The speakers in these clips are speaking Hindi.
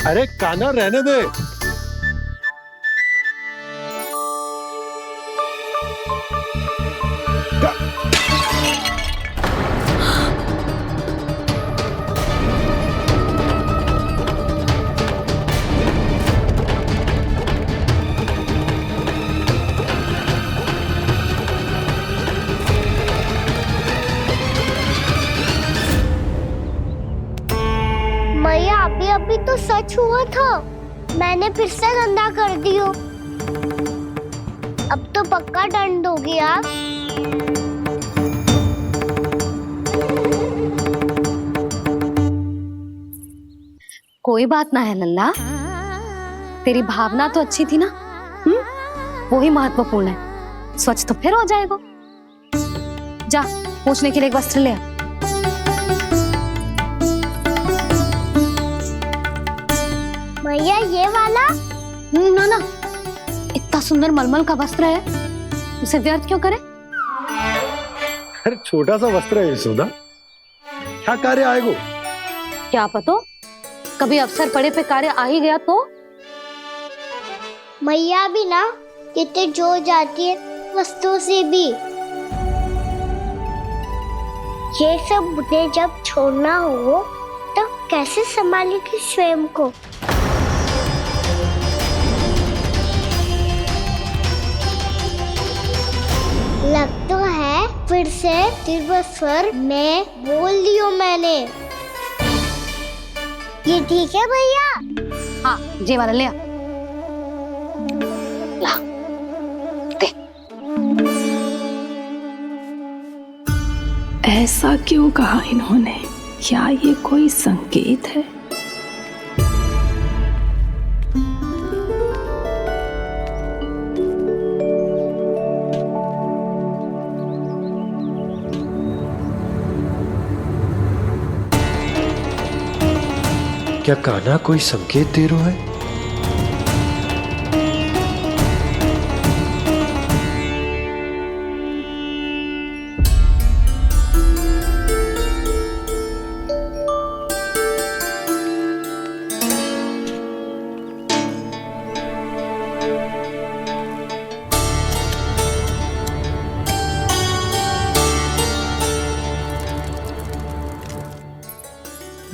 अरे कान्हा रहने दे। मैया अभी अभी तो सच हुआ था, मैंने फिर से गंदा कर दियो। अब तो पक्का दंड दोगी आप। कोई बात ना है लल्ला, तेरी भावना तो अच्छी थी ना। वो ही महत्वपूर्ण है। स्वच्छ तो फिर हो जाएगा। जा पोंछने के लिए एक वस्त्र ले आ। भैया ये वाला? ना ना, इतना सुंदर मलमल का वस्त्र है, उसे व्यर्थ क्यों करे? अरे छोटा सा वस्त्र है यशोदा, क्या कार्य आएगा? क्या पता, कभी अवसर पड़े पे कार्य आ ही गया तो। मैया भी ना कितने जोर जाती है वस्तुओं से भी। ये सब मुझे जब छोड़ना हो तो कैसे संभालेगी स्वयं को? लग तो है फिर से तीव्र स्वर में बोल दियो मैंने। ये ठीक है भैया? हाँ ये वाला ले आ। ला दे। ऐसा क्यों कहा इन्होंने? क्या ये कोई संकेत है? क्या कान्हा कोई संकेत दे रहा है?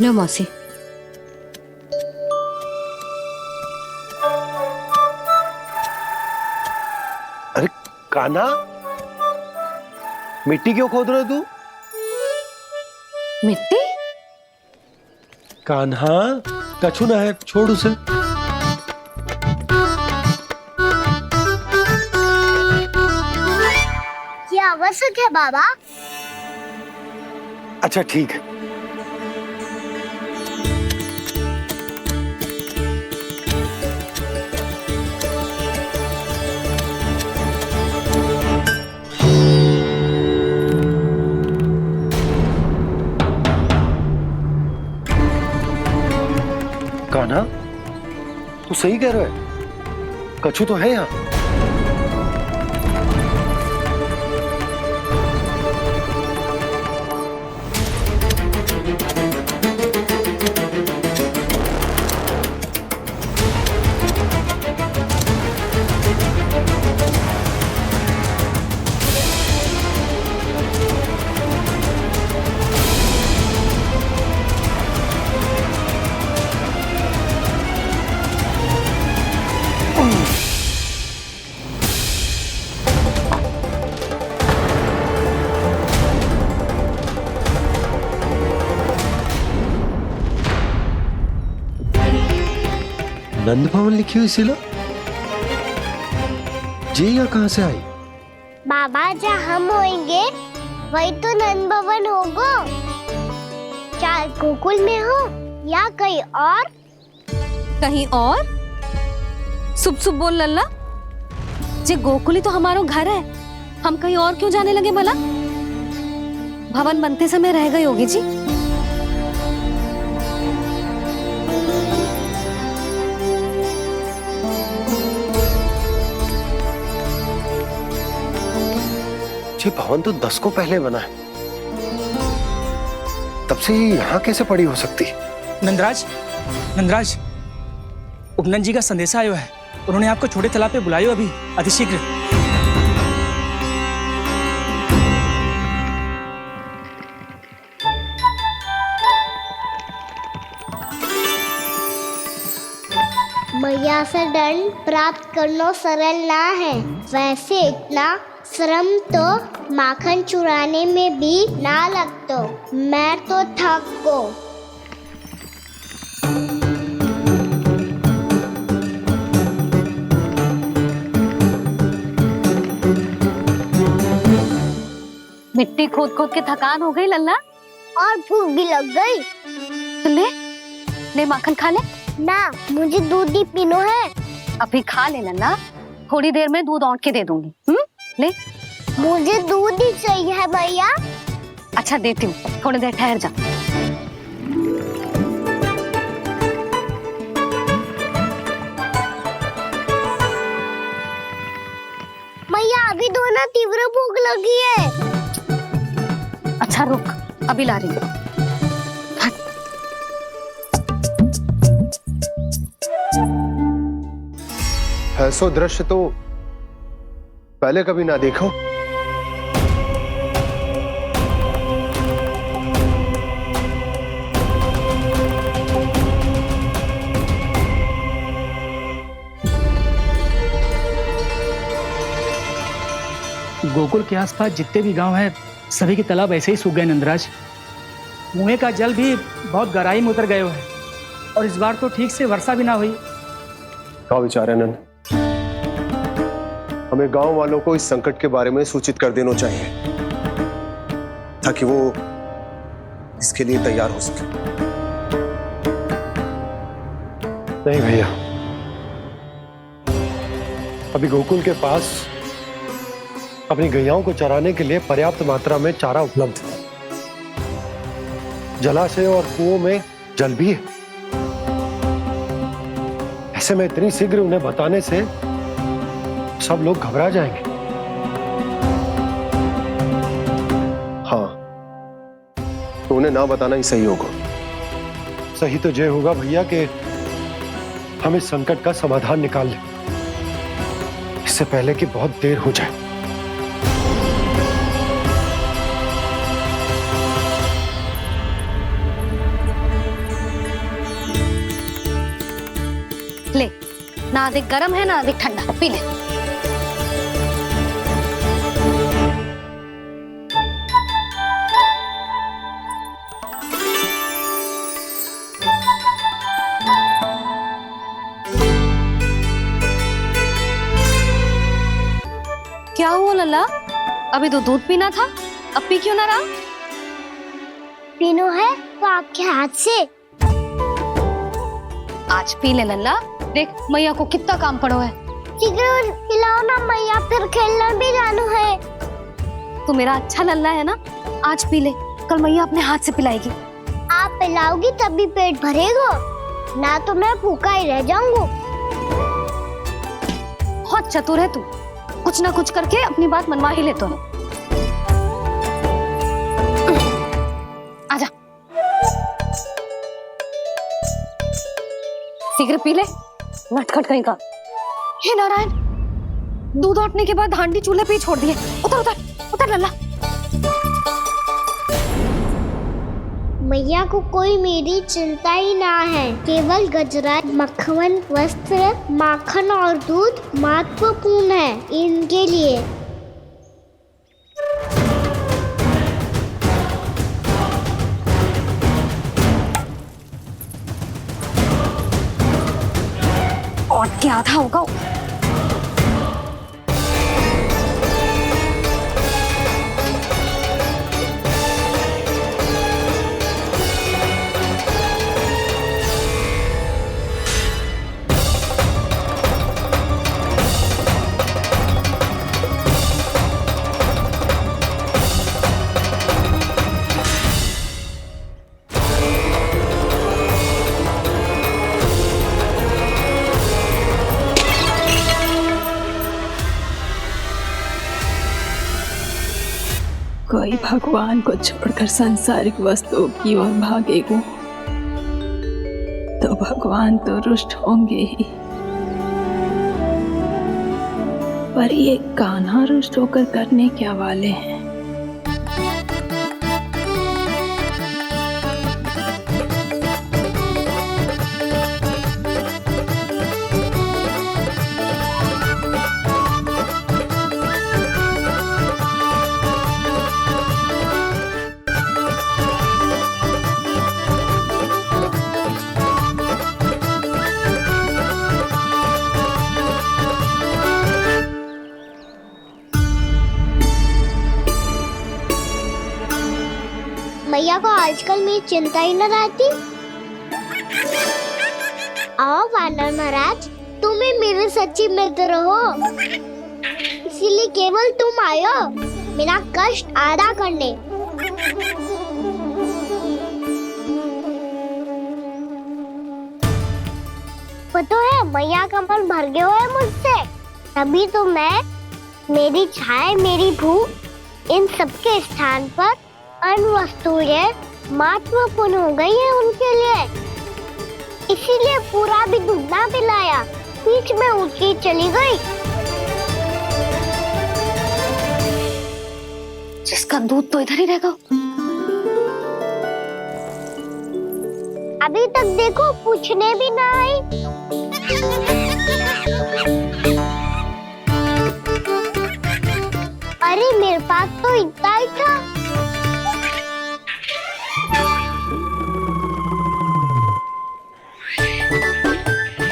लो मौसी। अरे कान्हा, मिट्टी क्यों खोद रहे तू? मिट्टी? कान्हा, कछु ना है, छोड़ उसे। ये आवश्यक है बाबा। अच्छा ठीक है। कान्हा, तू सही कह रहा है, कछु तो है यहाँ। नंद भवन लिखी हुई सिला, ये यहाँ कहाँ से आई? बाबा जहाँ हम होंगे वही तो नंद भवन होगा। चाहे गोकुल में हो या कहीं और। कहीं और? सुब सुब बोल लल्ला, जे गोकुली तो हमारो घर है, हम कहीं और क्यों जाने लगे भला? भवन बनते समय रह गए योगी जी। ये भवन तो 10 को पहले बना है, तब से ये यहाँ कैसे पड़ी हो सकती? नंदराज, नंदराज, उपनंद जी का संदेशा आयो है। उन्होंने आपको छोटे तालाब पे बुलायो अभी अतिशीघ्र। मैया से दंड प्राप्त करना सरल ना है। वैसे इतना श्रम तो माखन चुराने में भी ना लगतो। मैं तो थक गो। मिट्टी खोद खोद के थकान हो गई लल्ला, और भूख भी लग गई। तो ले माखन खा ले। ना, मुझे दूध ही पीनो है। अभी खा ले लल्ला, थोड़ी देर में दूध औंट के दे दूंगी। ले। मुझे दूध ही चाहिए है भैया। अच्छा देती हूँ, थोड़ी देर ठहर जा। मैया अभी तो ना तीव्र भूख लगी है। अच्छा रुक, अभी ला रही हूँ। ऐसा दृश्य तो पहले कभी ना देखो। गोकुल के आसपास जितने भी गांव हैं सभी के तालाब ऐसे ही सूख गए नंदराज। कुएं का जल भी बहुत गहराई में उतर गए है और इस बार तो ठीक से वर्षा भी ना हुई। क्या विचार है नंद? हमें गांव वालों को इस संकट के बारे में सूचित कर देना चाहिए ताकि वो इसके लिए तैयार हो सके। नहीं भैया, अभी गोकुल के पास अपनी गैयाओं को चराने के लिए पर्याप्त मात्रा में चारा उपलब्ध है। जलाशय और कुओं में जल भी है। ऐसे में इतनी शीघ्र उन्हें बताने से सब लोग घबरा जाएंगे। हाँ, तो उन्हें ना बताना ही सही होगा। सही तो ये होगा भैया कि हम इस संकट का समाधान निकाल लें, इससे पहले कि बहुत देर हो जाए। ले, ना अधिक गर्म है ना अधिक ठंडा, पी ले। क्या हुआ लल्ला? अभी तो दूध पीना था, अब पी क्यों ना रहा? पीनो है तो आपके हाथ से। आज पी ले लल्ला, देख मैया को कितना काम पड़ो है। शीघ्र पिलाओ ना मैया, फिर खेलने भी जाना है। तू मेरा अच्छा लल्ला है ना, आज पी ले, कल मैया अपने हाथ से पिलाएगी। आप पिलाओगी तभी पेट भरेगा, ना तो मैं भूखा ही रह जाऊंगा। बहुत चतुर है तू, कुछ ना कुछ करके अपनी बात मनवा ही लेता है। आजा, शीघ्र पी ले, नटखट कहीं का। हे नारायण, दूध औटने के बाद हांडी चूल्हे पे ही छोड़ दिए। उतर उतर उतर लल्ला। मैया को कोई मेरी चिंता ही ना है। केवल गजरा, मक्खन, वस्त्र, माखन और दूध महत्वपूर्ण है इनके लिए। और क्या आधा होगा। कोई भगवान को छोड़कर सांसारिक वस्तुओं की ओर भागेगा तो भगवान तो रुष्ट होंगे ही, पर ये कान्हा रुष्ट होकर करने क्या वाले हैं? मैया को आजकल मेरी चिंता ही न रहती। आओ वानर महाराज, तुम ही मेरे सच्ची मित्र हो, इसीलिए केवल तुम आयो मेरा कष्ट आधा करने। पता है मैया का मन भर गया है मुझसे, तभी तो मैं, मेरी छाया, मेरी भूख, इन सबके स्थान पर अन्य वस्तुएं महत्वपूर्ण हो गई है उनके लिए, इसीलिए पूरा भी दूध ना पिलाया, बीच में उठ के चली गई। जिसका दूध तो इधर ही रहेगा। अभी तक देखो पूछने भी ना आई। अरे मेरे पास तो इतना ही था।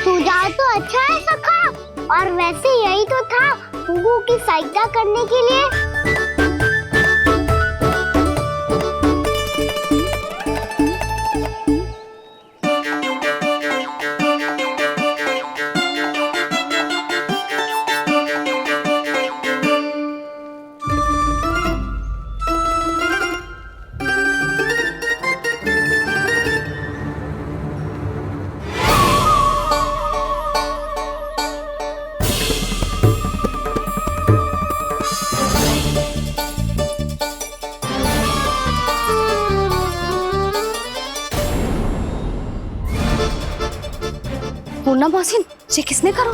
सुझाव तो अच्छा है सखा, और वैसे यही तो था गुगु की सहायता करने के लिए। पूर्णा मौसी, ये किसने करो?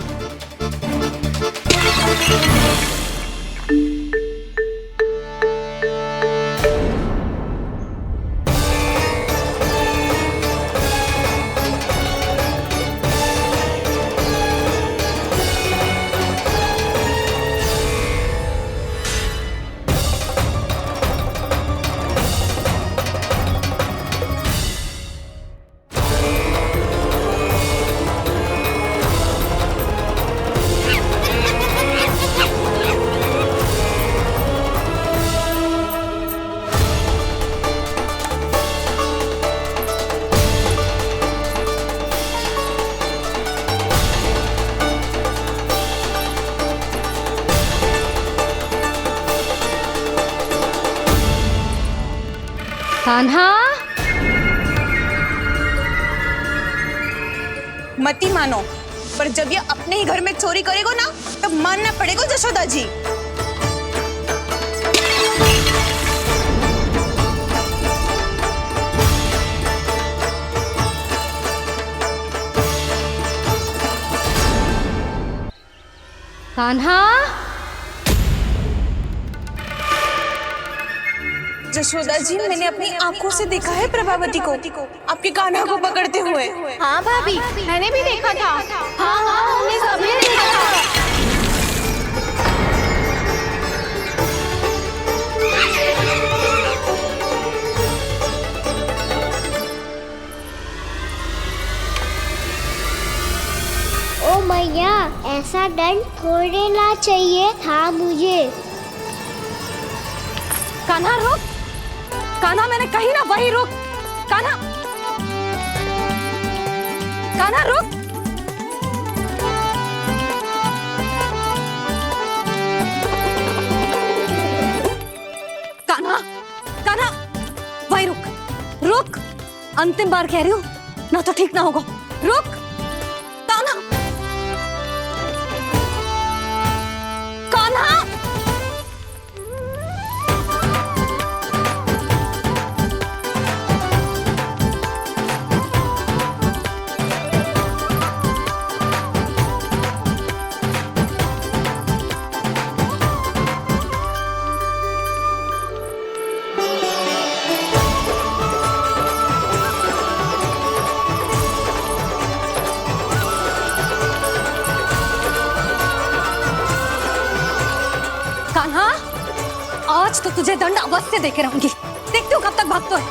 कान्हा, मती मानो, पर जब ये अपने ही घर में चोरी करेगा ना, तब मानना पड़ेगा जशोदा जी। कान्हा, जशोदा जी, मैंने अपनी आंखों से देखा है प्रभावती को आपके कान्हा को पकड़ते हुए। हाँ भाभी, मैंने भी देखा था। हाँ हाँ, हमने सबने देखा था। ओ मैया, ऐसा दंड थोड़े ना चाहिए था मुझे। कान्हा रुक, कान्हा, मैंने कही ना वही रुक। कान्हा, कान्हा रुक। कान्हा, कान्हा, वही रुक, रुक। अंतिम बार कह रही हूँ, ना तो ठीक ना होगा। रुक कान्हा, कान्हा। तुझे दंड अवश्य देके रहूंगी। देखती हूँ कब तक भागते है।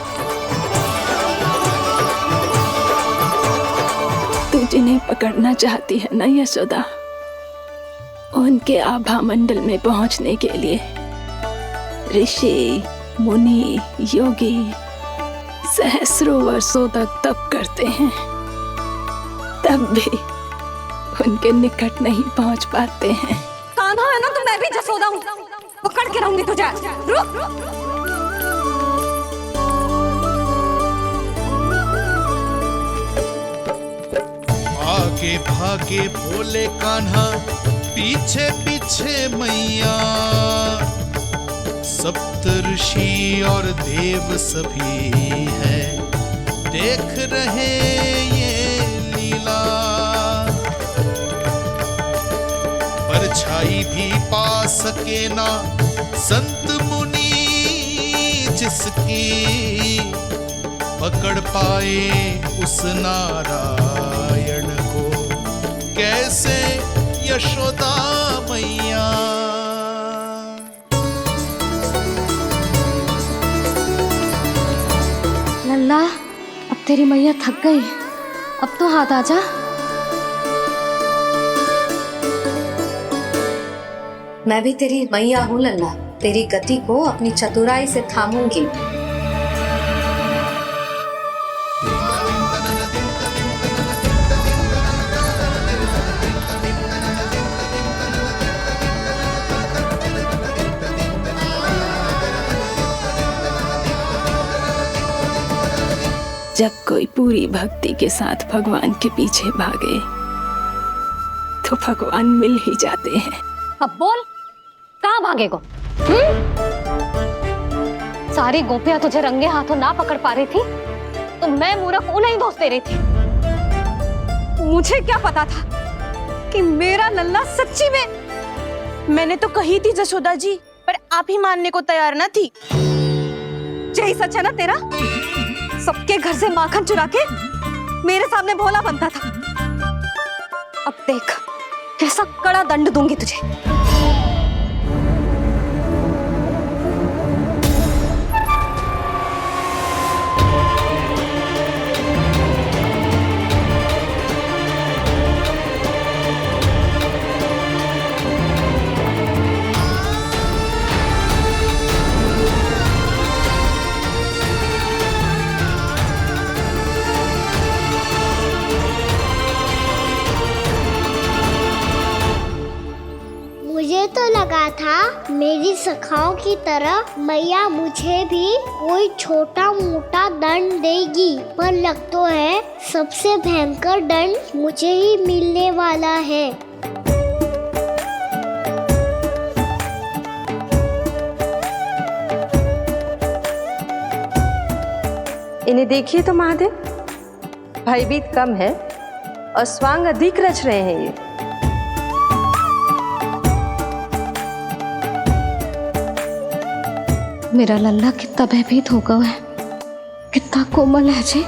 तू जिन्हें पकड़ना चाहती है ना यशोदा, उनके आभा मंडल में पहुंचने के लिए ऋषि, मुनि, योगी सहस्रों वर्षों तक तप करते हैं, तब भी उनके निकट नहीं पहुंच पाते हैं। कान्हा है ना, तो मैं भी जसोदा हूँ, पकड़ के रहूंगी तुझे। रुक। आगे भागे भोले कान्हा, पीछे पीछे मैया, सप्त ऋषि और देव सभी है देख रहे ये लीला। परछाई भी पा सके ना संत मुनि, जिसकी पकड़ पाए उस नारायण को, कैसे यशोदा मैया। लल्ला, अब तेरी मैया थक गई, अब तो हाथ आजा। मैं भी तेरी मैया हूँ लल्ला, तेरी गति को अपनी चतुराई से थामूंगी। जब कोई पूरी भक्ति के साथ भगवान के पीछे भागे तो भगवान मिल ही जाते हैं। अब बोल, कहाँ भागेगो? सारी गोपियां तुझे रंगे हाथों ना पकड़ पा रही थी तो मैं मूर्ख उन्हें ही दोष दे रही थी। मुझे क्या पता था कि मेरा लल्ला सच्ची में। मैंने तो कही थी जसोदा जी, पर आप ही मानने को तैयार न थी। यही सच है ना तेरा? सबके घर से माखन चुरा के मेरे सामने भोला बनता था। अब देख कैसा कड़ा दंड दूंगी तुझे। मुझे तो लगा था मेरी सखाओं की तरह मैया मुझे भी कोई छोटा मोटा दंड देगी, पर लग तो है सबसे भयंकर दंड मुझे ही मिलने वाला है। इन्हें देखिए तो महादेव, भयभीत कम है और स्वांग अधिक रच रहे हैं ये। मेरा लल्ला कितना भयभीत होगा है, कितना कोमल है जी।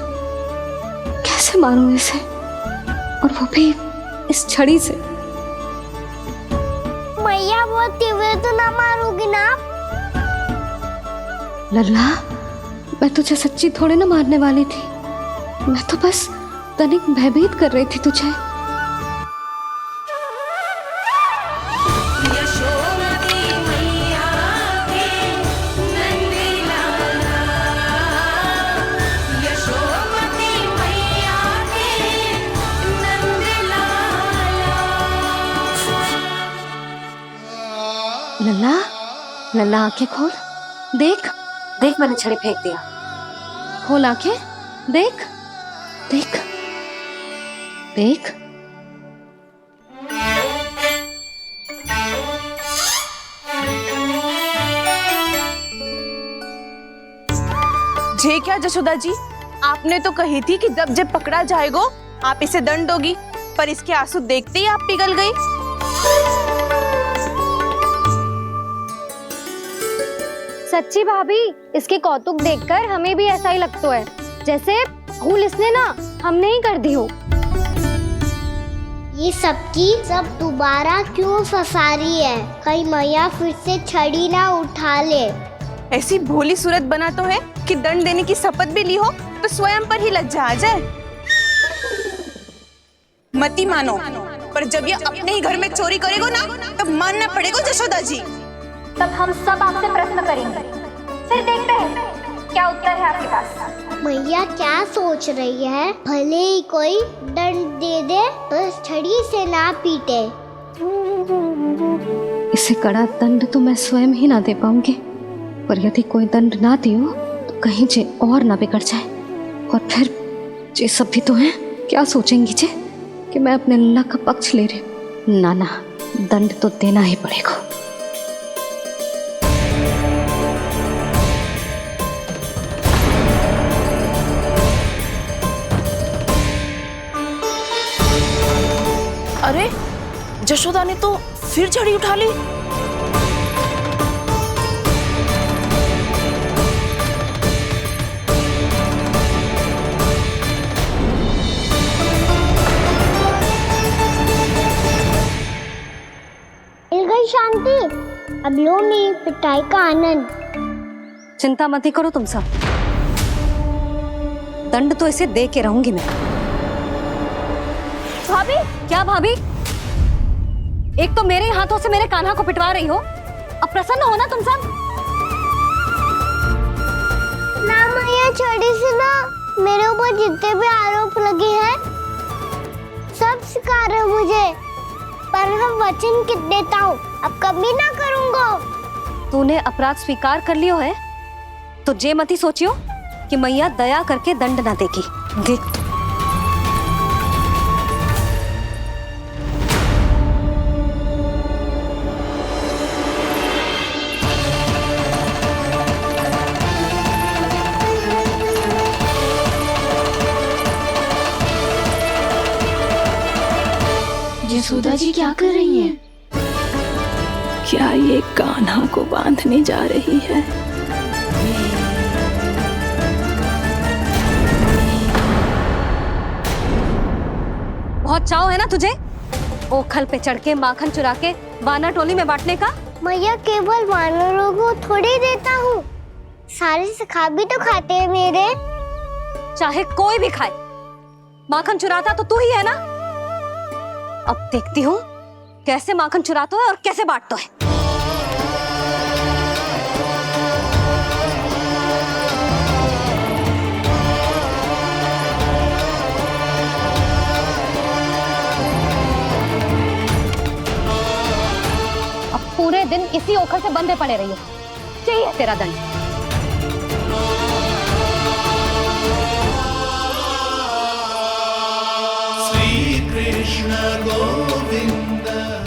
कैसे मारूं इसे, और वो भी इस छड़ी से। मैया बहुत तीव्र तो ना मारोगी ना? लल्ला, मैं तुझे सच्ची थोड़े ना मारने वाली थी, मैं तो बस तनिक भयभीत कर रही थी तुझे। लल्ला, लल्ला आंखें खोल, देख देख मैंने छड़ी फेंक दिया। खोल आंखें, देख देख देख। जे क्या जसोदा जी, आपने तो कही थी कि जब जब पकड़ा जाएगा आप इसे दंड दोगी, पर इसके आंसू देखते ही आप पिघल गई। सच्ची भाभी, इसके कौतुक देखकर हमें भी ऐसा ही लगता है जैसे भूल इसने ना हमने ही कर दी हो। ये सबकी सब दोबारा क्यों फंसा रही है? कहीं मैया फिर से छड़ी ना उठा ले। ऐसी भोली सूरत बना तो है कि दंड देने की शपथ भी ली हो तो स्वयं पर ही लज्जा आ जाए। मती मानो, पर जब ये अपने ही घर में चोरी करेगो ना तब मानना पड़ेगा जशोदा जी। तब हम सब आपसे प्रश्न करेंगे, फिर देखते हैं क्या उत्तर है आपके पास। मैया क्या सोच रही है? भले ही कोई दंड दे दे, बस छड़ी से ना पीटे। इसे कड़ा दंड तो मैं स्वयं ही ना दे पाऊंगी, पर यदि कोई दंड ना दियो तो कहीं जे और ना बिगड़ जाए, और फिर जे सब भी तो हैं, क्या सोचेंगी जे कि मैं अपने अल्लाह का पक्ष ले रही। ना ना, दंड तो देना ही पड़ेगा। अरे जशोदा ने तो फिर छड़ी उठा ली। मिल गई शांति, अब लो मेरी पिटाई का आनंद। चिंता मत ही करो तुम सब, दंड तो इसे दे के रहूंगी मैं। भाभी, क्या भाभी? एक तो मेरे हाथों से मेरे कान्हा को पिटवा रही हो, अब प्रसन्न हो ना तुम सब? ना मैया, छड़ी से ना मेरे ऊपर जितने भी आरोप लगे हैं सब स्वीकार है मुझे, पर मैं वचन कित देता हूँ, अब कभी ना करूँगा। तूने अपराध स्वीकार कर लियो है तो जे मती सोचियो कि मैया दया करके दंड ना देगी। देख यशोदा जी क्या कर रही हैं? क्या ये कान्हा को बांधने जा रही है? बहुत चाव है ना तुझे ओखल पे चढ़ के माखन चुरा के वानर टोली में बांटने का? मैया, केवल वानरों को थोड़ी देता हूँ, सारे सखा भी तो खाते हैं मेरे। चाहे कोई भी खाए, माखन चुराता तो तू ही है ना। अब देखती हूँ कैसे माखन चुराता है और कैसे बांटता है। अब पूरे दिन इसी ओखल से बंधे पड़े रहिए, चाहिए तेरा दंड।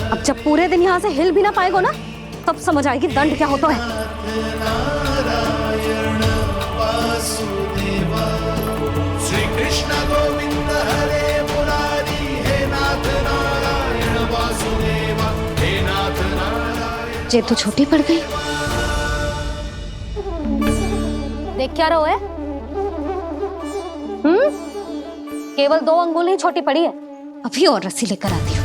अब जब पूरे दिन यहाँ से हिल भी ना पाएगो ना, तब समझ आएगी दंड क्या होता है। श्री कृष्ण गोविंद हरे मुरारी, हे नाथ नारायण वासुदेव, हे नाथ नारायण। जे तो छोटी पड़ गई। देख क्या रहो है? केवल 2 अंगुल ही छोटी पड़ी है, अभी और रस्सी लेकर आती हूँ।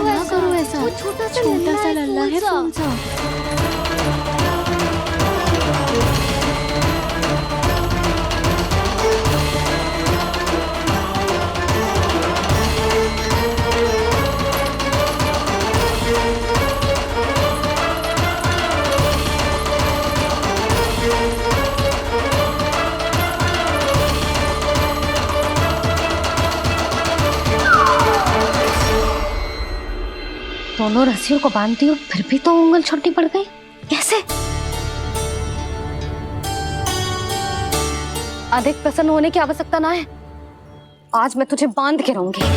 ना करो ऐसा, छोटा सा लल्ला है कौन सा? दोनों रस्सियों को बांधती हूँ, फिर भी तो उंगल छोटी पड़ गई। कैसे? अधिक प्रसन्न होने की आवश्यकता ना है, आज मैं तुझे बांध के रहूंगी।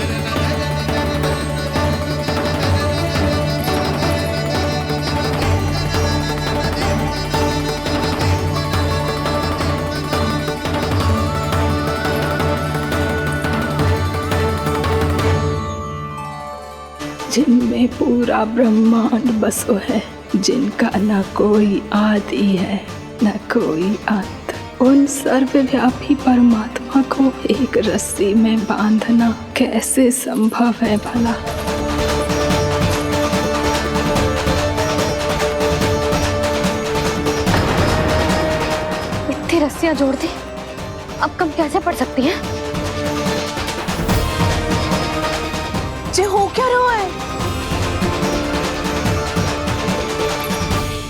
जिनमें पूरा ब्रह्मांड बसो है, जिनका न कोई आदि है न कोई अंत, उन सर्वव्यापी परमात्मा को एक रस्सी में बांधना कैसे संभव है भला? इतनी रस्सियां जोड़ दी, अब कम कैसे पड़ सकती हैं? जे हो क्या रहा है?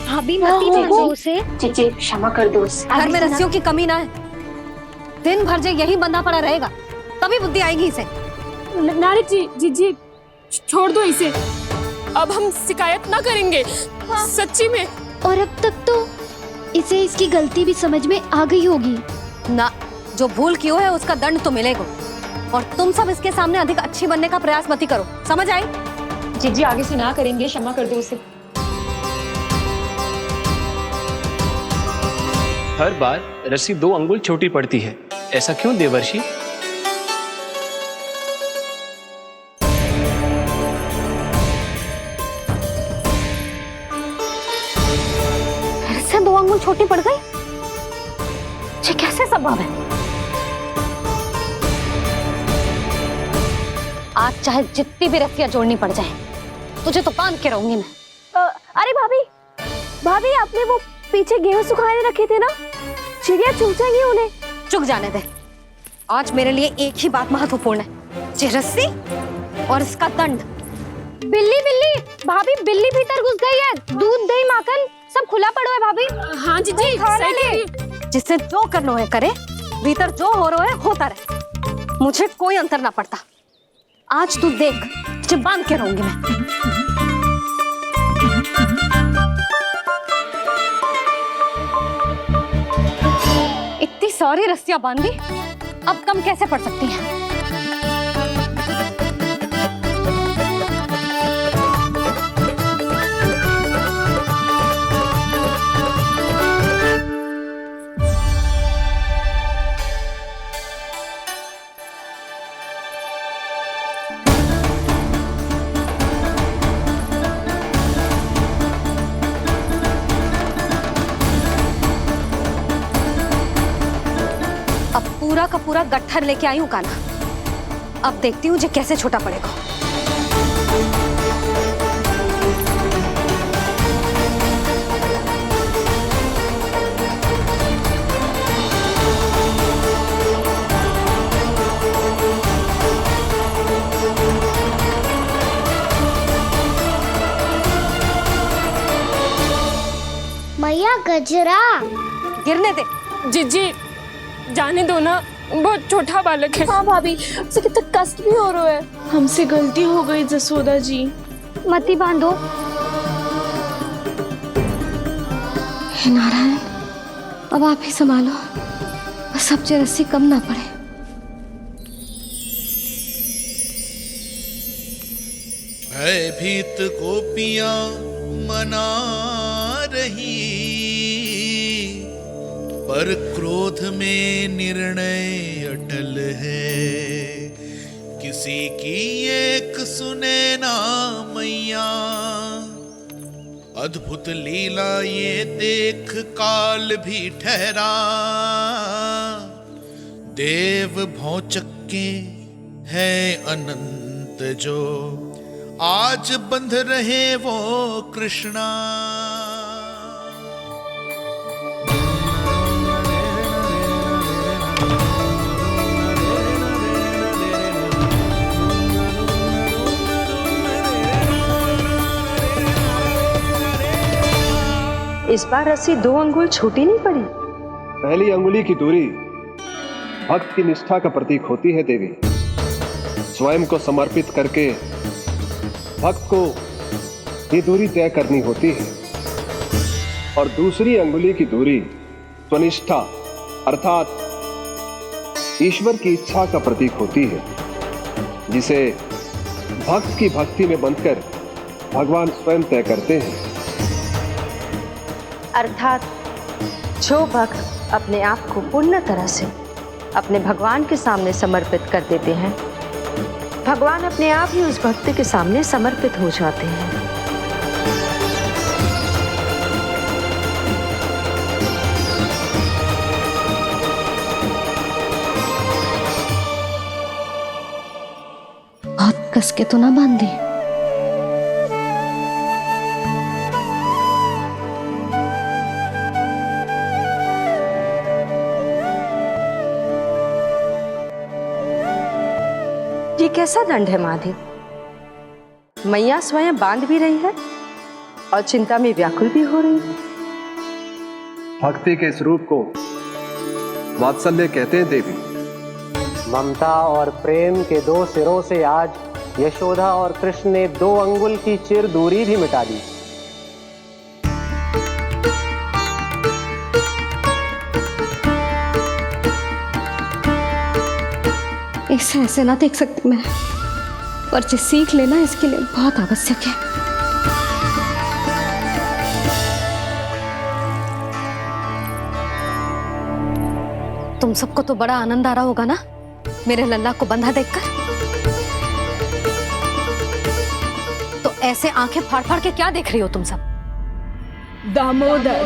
भाभी मती भेजो उसे। जी क्षमा कर दो उसे। घर में रस्सियों की कमी ना है। दिन भर जे यही बंधा पड़ा रहेगा तभी बुद्धि आएगी इसे। नारी जी छोड़ दो इसे। अब हम शिकायत ना करेंगे। सच्ची में। और अब तक तो इसे इसकी गलती भी समझ में आ गई होगी ना। जो भूल की हो है उसका दंड तो मिलेगा। और तुम सब इसके सामने अधिक अच्छी बनने का प्रयास मत करो, समझ आई? जी आगे से ना करेंगे, क्षमा कर दो उसे। हर बार रस्सी 2 अंगुल छोटी पड़ती है, ऐसा क्यों देवर्षि? रस्सियां 2 अंगुल छोटी पड़ गई? ये कैसे संभव है? आज चाहे जितनी भी रस्सियां जोड़नी पड़ जाए, तुझे तो बांध के रहूंगी मैं। अरे भाभी आपने वो पीछे गेहूं सुखाने रखे थे ना, चिड़िया चुग जाएंगी उन्हें। चुक जाने दे। आज मेरे लिए एक ही बात महत्वपूर्ण है, ये रस्सी और इसका दंड। बिल्ली भाभी, बिल्ली भीतर घुस गई है। दूध दही माखन सब खुला पड़ा है भाभी। हाँ जी सही कह रही है। जिससे जो करना है करे, भीतर जो हो रहा है होता रहे, मुझे कोई अंतर ना पड़ता। आज तू देख, तुझे बांध के रहूंगी मैं। इतनी सारी रस्सियां बांधी, अब कम कैसे पड़ सकती हैं? पूरा का पूरा गट्ठर लेके आई हूँ कान्हा। अब देखती हूँ जे कैसे छोटा पड़ेगा। मैया गजरा गिरने दे। जी जाने दो ना, बहुत छोटा बालक है। हाँ भाभी, उसे कितना कष्ट भी हो रहा है। हमसे गलती हो गई जसोदा जी। मती बांधो। हे नारायण, अब आप ही संभालो, बस अब जे रस्सी कम ना पड़े। भयभीत गोपियां मना रही, पर क्रोध में निर्णय अटल है। किसी की एक सुने ना मैया, अद्भुत लीला ये देख काल भी ठहरा। देव भौचक्के है अनंत जो, आज बंध रहे वो कृष्णा। इस बार रस्सी 2 अंगुल छोटी नहीं पड़ी। पहली अंगुली की दूरी भक्त की निष्ठा का प्रतीक होती है देवी। स्वयं को समर्पित करके भक्त को ये दूरी तय करनी होती है। और दूसरी अंगुली की दूरी स्वनिष्ठा अर्थात ईश्वर की इच्छा का प्रतीक होती है, जिसे भक्त की भक्ति में बंधकर भगवान स्वयं तय करते हैं। अर्थात जो भक्त अपने आप को पूर्ण तरह से अपने भगवान के सामने समर्पित कर देते हैं, भगवान अपने आप ही उस भक्त के सामने समर्पित हो जाते हैं। कस के तो ना बांध दी। ये कैसा दंड है माधे? मैया स्वयं बांध भी रही है और चिंता में व्याकुल भी हो रही है। भक्ति के इस रूप को वात्सल्य कहते हैं देवी। ममता और प्रेम के दो सिरों से आज यशोदा और कृष्ण ने 2 अंगुल की चिर दूरी भी मिटा दी। इसे ऐसे ना देख सकती मैं, पर जो सीख लेना इसके लिए बहुत आवश्यक है। तुम सबको तो बड़ा आनंद आ रहा होगा ना मेरे लल्ला को बंधा देखकर। तो ऐसे आंखें फाड़ फाड़ के क्या देख रही हो तुम सब? दामोदर।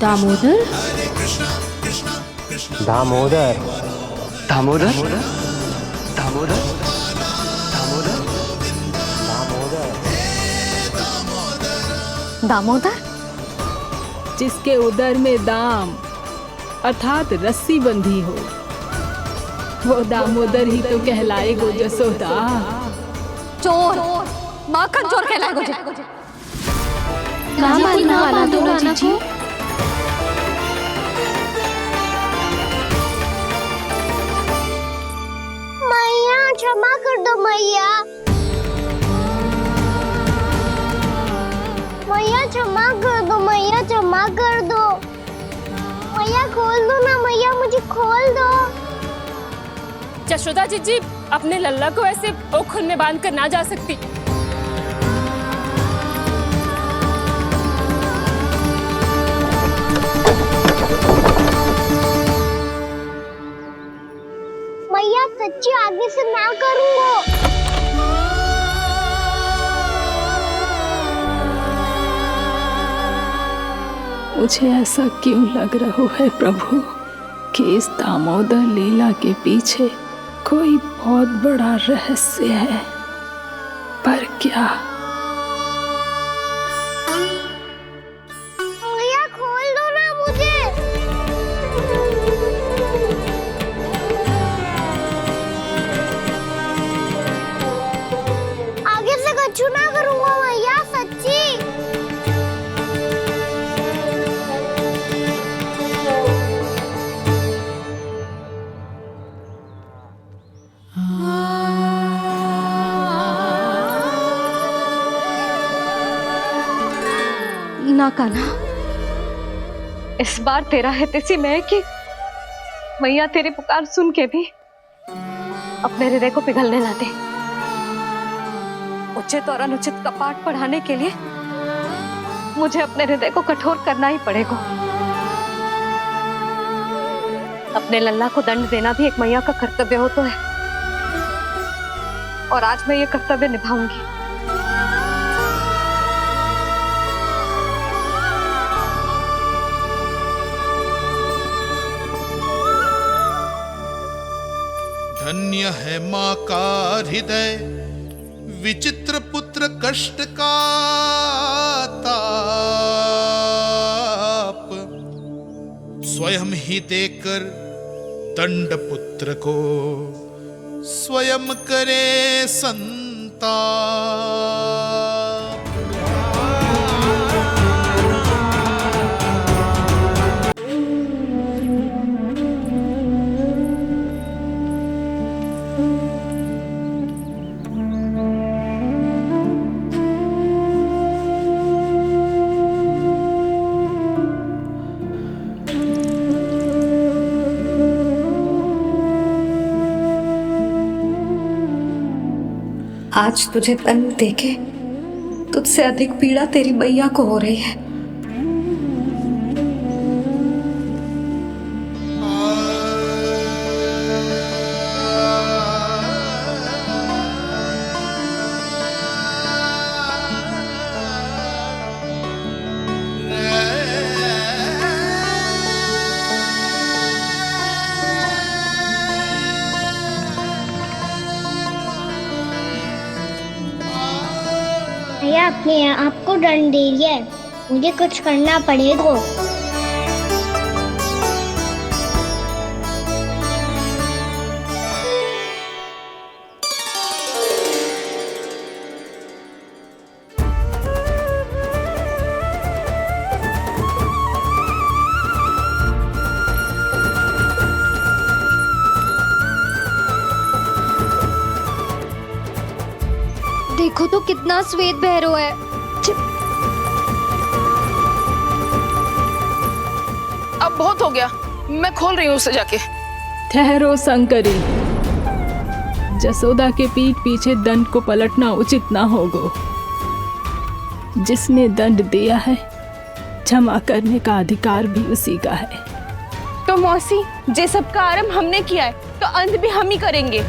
दामोदर? दामोदर। दामोदर? दामोदर? दामोदर? जिसके उदर में दाम अर्थात रस्सी बंधी हो, वो दामोदर ही तो कहलाएगो जसोदा। चोर, माखन चोर कहलाएगो जी। ना मारना वाला दो राना को। मैया क्षमा कर दो मैया। मैया क्षमा कर दो, मैया क्षमा कर दो। मैया खोल दो ना मैया, मुझे खोल दो। यशोदा जी अपने लल्ला को ऐसे ओखल में बांध कर ना जा सकती। मैया सच्ची आगे से ना करूंगा। मुझे ऐसा क्यों लग रहा है प्रभु कि इस दामोदर लीला के पीछे कोई बहुत बड़ा रहस्य है, पर क्या? मैया खोल दो ना मुझे। आगे से कछु ना करूंगा मैया, सच्ची। ना कान्हा, इस बार तेरा है तेसी में कि मैया तेरी पुकार सुन के भी अपने हृदय को पिघलने ना दे। उचित और अनुचित का पाठ पढ़ाने के लिए मुझे अपने हृदय को कठोर करना ही पड़ेगा। अपने लल्ला को दंड देना भी एक मैया का कर्तव्य हो तो है, और आज मैं ये कर्तव्य निभाऊंगी। धन्य है माँ का हृदय, विचित्र पुत्र कष्ट का ताप, स्वयं ही देकर दंड पुत्र को स्वयं करे संताप। आज तुझे दंड देके तुझसे अधिक पीड़ा तेरी मैया को हो रही है। भैया अपने आप को दंड दे रही है, मुझे कुछ करना पड़ेगा। देखो तो कितना श्वेत भैरव है। अब बहुत हो गया, मैं खोल रही हूँ उसे जाके। ठहरो शंकरी, जसोदा के पीठ पीछे दंड को पलटना उचित ना होगा। जिसने दंड दिया है, क्षमा करने का अधिकार भी उसी का है। तो मौसी, जे सब का आरंभ हमने किया है, तो अंत भी हम ही करेंगे।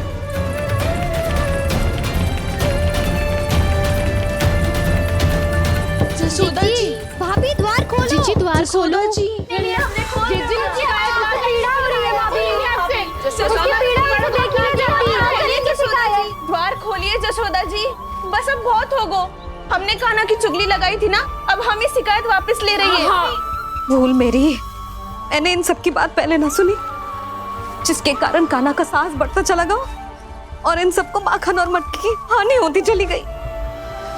जसोदा जी, भाभी द्वार खोलो। जीजी द्वार खोलो। जी द्वार खोलिए जसोदा जी, बस अब बहुत हो गो। हमने कान्हा की चुगली लगाई थी ना, अब हम ही शिकायत वापस ले रही है। भूल मेरी, मैंने इन सब की बात पहले ना सुनी, जिसके कारण कान्हा का साहस बढ़ता चला गया और इन सबको माखन और मटकी की हानि होती चली गई।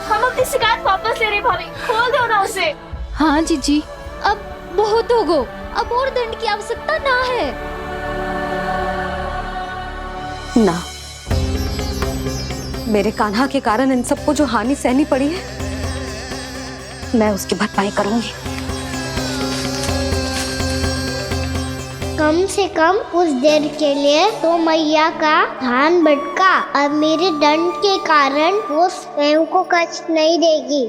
हम अपनी शिकायत वापस ले रहे भाभी, खोल दो ना उसे। हाँ जीजी, अब बहुत हो गो, अब और दंड की आवश्यकता ना है। ना, मेरे कान्हा के कारण इन सबको जो हानि सहनी पड़ी है, मैं उसकी भरपाई करूंगी। कम से कम उस देर के लिए तो मैया का ध्यान भटका, अब मेरे दंड के कारण वो स्वयं को कष्ट नहीं देगी।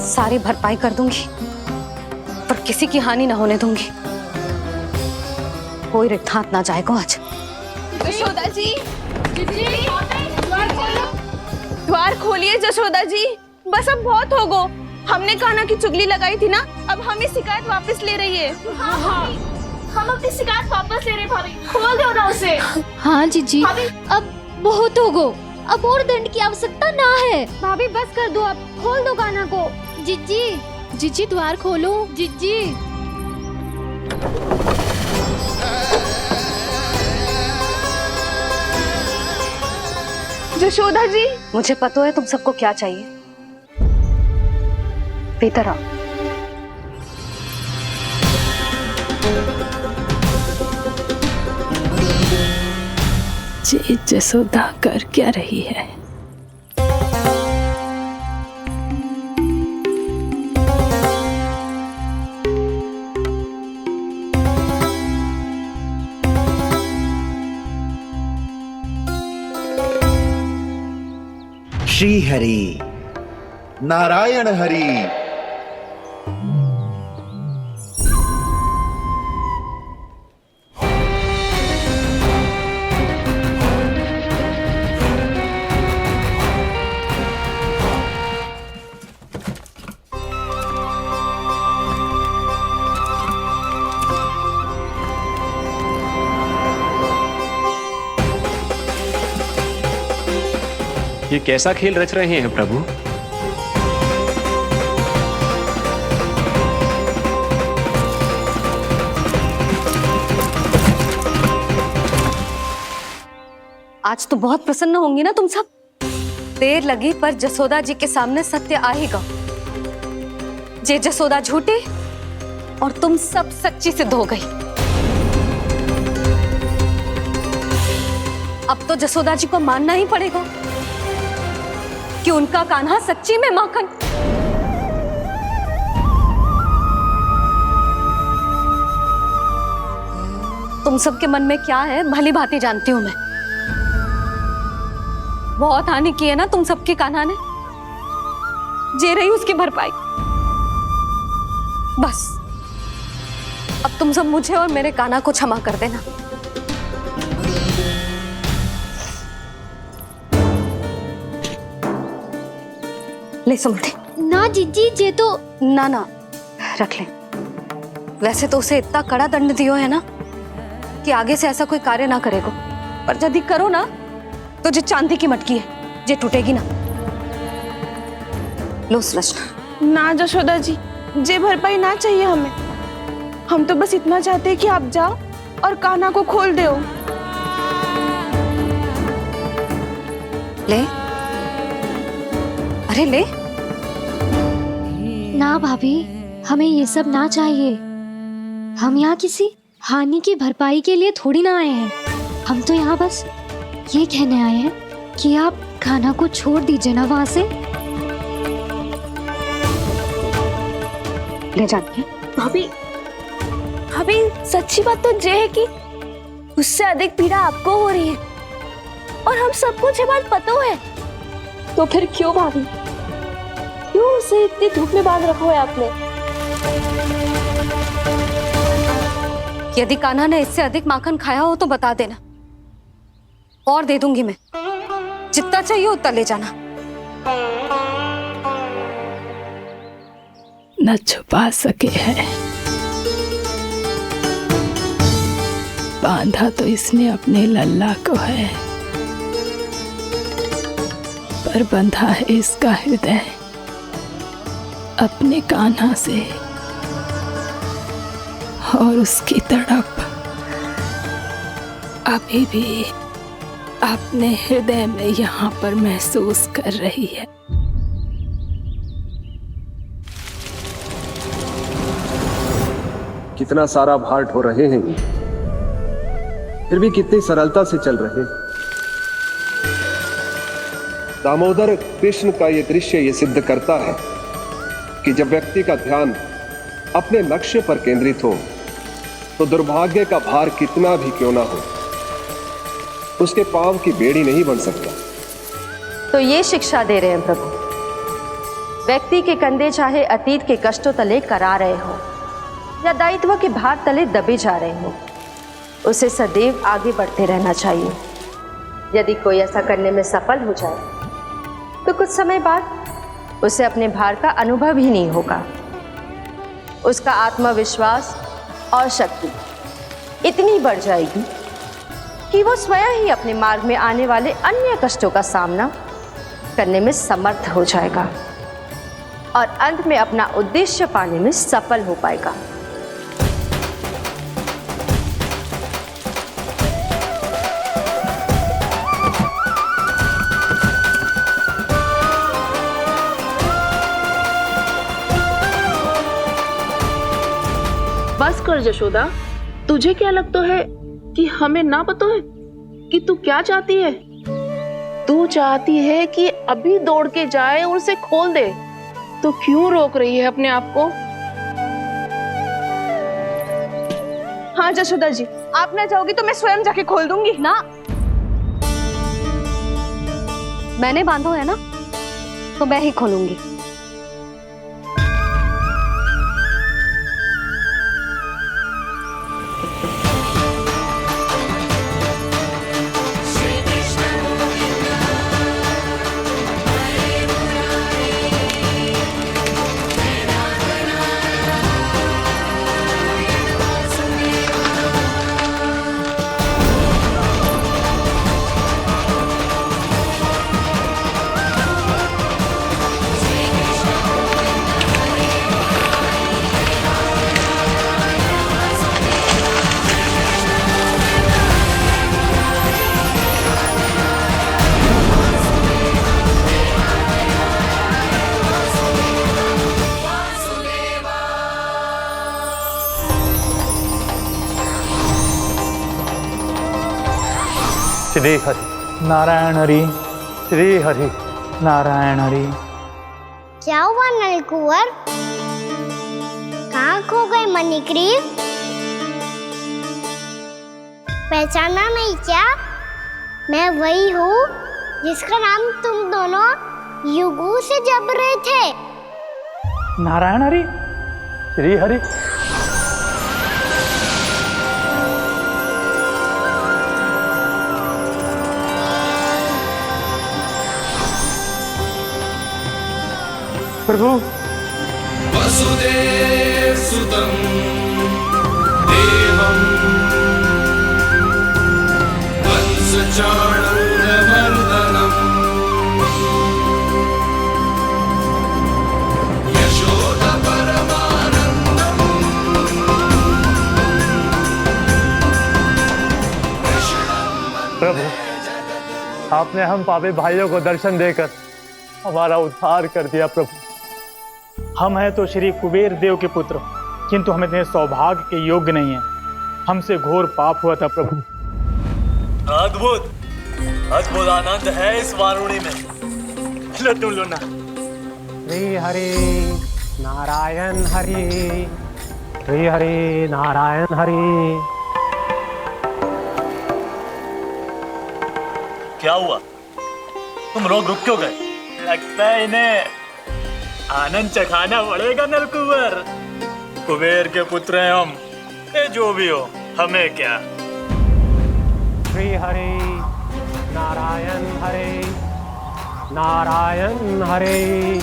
सारी भरपाई कर दूंगी, पर किसी की हानि न होने दूंगी। कोई रिक्त हाथ ना जाएगा आज। जसोदा जी, द्वार खोलिए जसोदा जी, बस अब बहुत हो गो। हमने कान्हा की चुगली लगाई थी ना, अब हम ही शिकायत वापस ले रही है। हम अपनी शिकायत वापस ले रहे भाभी, खोल दो ना उसे। हाँ जीजी, अब बहुत हो गो, अब और दंड की आवश्यकता ना है। भाभी बस कर दो, अब खोल दो कान्हा को। जीजी, जीजी द्वार खोलो। जीजी, जसोदा जी, मुझे पता है तुम सबको क्या चाहिए। भीतर आओ। जे जसोदा कर क्या रही है? श्री हरि, नारायण हरि। ये कैसा खेल रच रहे हैं प्रभु? आज तो बहुत प्रसन्न होंगी ना तुम सब। देर लगी पर जसोदा जी के सामने सत्य आएगा। जे जसोदा झूठी और तुम सब सच्ची सिद्ध हो गई। अब तो जसोदा जी को मानना ही पड़ेगा कि उनका कान्हा सच्ची में माखन। तुम सबके मन में क्या है भली भांति जानती हूं मैं। बहुत हानि की है ना तुम सबके कान्हा ने, जे रही उसकी भरपाई। बस अब तुम सब मुझे और मेरे कान्हा को क्षमा कर देना। ले सुमते। ना जीजी, जे तो ना ना रख ले। वैसे तो उसे इतना कड़ा दंड दियो है ना कि आगे से ऐसा कोई कार्य ना करेगा। पर यदि करो ना तो जे चांदी की मटकी है जे टूटेगी ना। लो सुलक्षणा। ना जशोदा जी, जे भरपाई ना चाहिए हमें। हम तो बस इतना चाहते हैं कि आप जाओ और कान्हा को खोल दो। ले, अरे ले। ना भाभी, हमें ये सब ना चाहिए। हम यहाँ किसी हानि की भरपाई के लिए थोड़ी ना आए हैं। हम तो यहाँ बस ये कहने आए हैं कि आप कान्हा को छोड़ दीजिए ना वहां से। ले जाती है। भाभी, भाभी सच्ची बात तो ये है कि उससे अधिक पीड़ा आपको हो रही है और हम सबको ये बात पता है। तो फिर क्यों भाभी, क्यों उसे इतनी धूप में बांध रखा है आपने? यदि कान्हा ने इससे अधिक माखन खाया हो तो बता देना, और दे दूंगी मैं। जितना चाहिए उतना ले जाना। न छुपा सके हैं, बांधा तो इसने अपने लल्ला को है, पर बंधा है इसका हृदय अपने कान्हा से, और उसकी तड़प अभी भी अपने हृदय में यहाँ पर महसूस कर रही है। कितना सारा भार ढो रहे हैं, फिर भी कितनी सरलता से चल रहे हैं। दामोदर कृष्ण का यह दृश्य ये सिद्ध करता है कि जब व्यक्ति का ध्यान अपने लक्ष्य पर केंद्रित हो तो दुर्भाग्य का भार कितना भी क्यों ना हो, उसके पांव की बेड़ी नहीं बन सकता। तो ये शिक्षा दे रहे हैं प्रभु। व्यक्ति के कंधे चाहे अतीत के कष्टों तले करा रहे हो या दायित्व के भार तले दबे जा रहे हो, उसे सदैव आगे बढ़ते रहना चाहिए। यदि कोई ऐसा करने में सफल हो जाए तो कुछ समय बाद उसे अपने भार का अनुभव ही नहीं होगा। उसका आत्मविश्वास और शक्ति इतनी बढ़ जाएगी कि वो स्वयं ही अपने मार्ग में आने वाले अन्य कष्टों का सामना करने में समर्थ हो जाएगा और अंत में अपना उद्देश्य पाने में सफल हो पाएगा। बस कर जशोदा, तुझे क्या लगता है कि हमें ना पता है कि तू क्या चाहती है? तू चाहती है कि अभी दौड़ के जाए और उसे खोल दे, तो क्यों रोक रही है अपने आप को? हाँ जशोदा जी, आप ना चाहोगी तो मैं स्वयं जाके खोल दूंगी। ना, मैंने बांधो है ना, तो मैं ही खोलूंगी। श्री हरि नारायण हरि, श्री हरि नारायण हरि। क्या हुआ नलकुंवर? कहाँ खो गए मणिग्रीव? पहचाना नहीं क्या? मैं वही हूँ जिसका नाम तुम दोनों युगों से जप रहे थे। नारायण हरि, श्री हरि। प्रभु, वसुदेव सुतं देवं वंश पंचाननमर्दनम् यशोदा परमानंदम् प्रभु, आपने हम पापी भाइयों को दर्शन देकर हमारा उद्धार कर दिया। प्रभु, हम हैं तो श्री कुबेर देव के पुत्र, किंतु हम इतने सौभाग्य के योग्य नहीं हैं। हमसे घोर पाप हुआ था प्रभु। अद्भुत अद्भुत आनंद है इस वारुणी में। लो तुम लो ना। श्री हरि नारायण हरि, श्री हरि नारायण हरि। क्या हुआ? तुम लोग रुक क्यों गए? लगता है इन्हें आनंद चखाना पड़ेगा नलकुबर। कुबेर के पुत्र हैं हम, ये जो भी हो हमें क्या। श्री हरि नारायण हरि, नारायण हरि,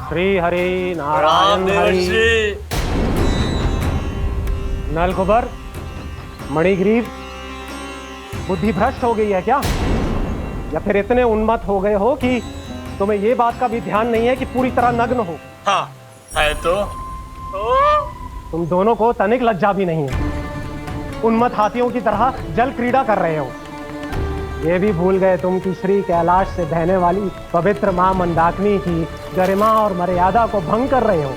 श्री हरि नारायण हरि। नलकुबर, मणिग्रीव, बुद्धि भ्रष्ट हो गई है क्या? या फिर इतने उन्मत्त हो गए हो कि तुम्हें ये बात का भी ध्यान नहीं है कि पूरी तरह नग्न हो? हाँ है तो। तुम दोनों को तनिक लज्जा भी नहीं है। उन्मत्त हाथियों की तरह जल क्रीड़ा कर रहे हो। ये भी भूल गए तुम कि श्री कैलाश से बहने वाली पवित्र मां मंदाकिनी की गरिमा और मर्यादा को भंग कर रहे हो।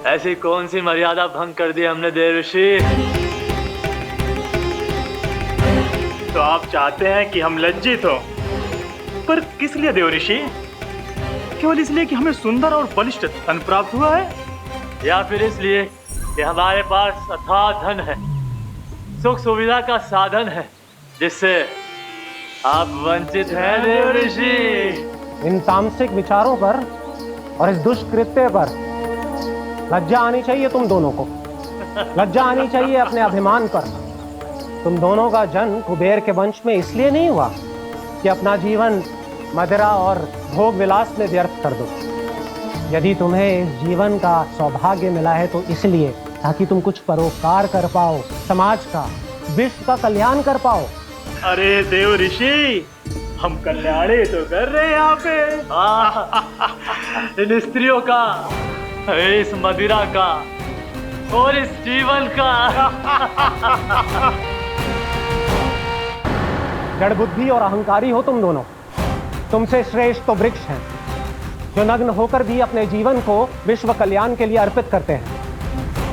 ऐसी कौन सी मर्यादा भंग कर दी हमने देवर्षि? तो आप चाहते हैं कि हम लज्जित हो, पर किस लिए देवर्षि? केवल इसलिए कि हमें सुंदर और बलिष्ठ धन प्राप्त हुआ है, या फिर इसलिए कि हमारे पास अथाह धन है, सुख सुविधा का साधन है, जिससे आप वंचित हैं देवर्षि? इन तामसिक विचारों पर और इस दुष्कृत्य पर लज्जा आनी चाहिए तुम दोनों को। लज्जा आनी चाहिए अपने अभिमान पर। तुम दोनों का जन्म कुबेर के वंश में इसलिए नहीं हुआ कि अपना जीवन मदिरा और भोग विलास में व्यर्थ कर दो। यदि तुम्हें इस जीवन का सौभाग्य मिला है तो इसलिए ताकि तुम कुछ परोपकार कर पाओ, समाज का, विश्व का कल्याण कर पाओ। अरे देव ऋषि, हम कल्याण ही तो कर रहे हैं यहाँ पे। इन स्त्रियों का, इस मदिरा का और इस जीवन का। जड़ बुद्धि और अहंकारी हो तुम दोनों। तुमसे श्रेष्ठ तो वृक्ष हैं, जो नग्न होकर भी अपने जीवन को विश्व कल्याण के लिए अर्पित करते हैं।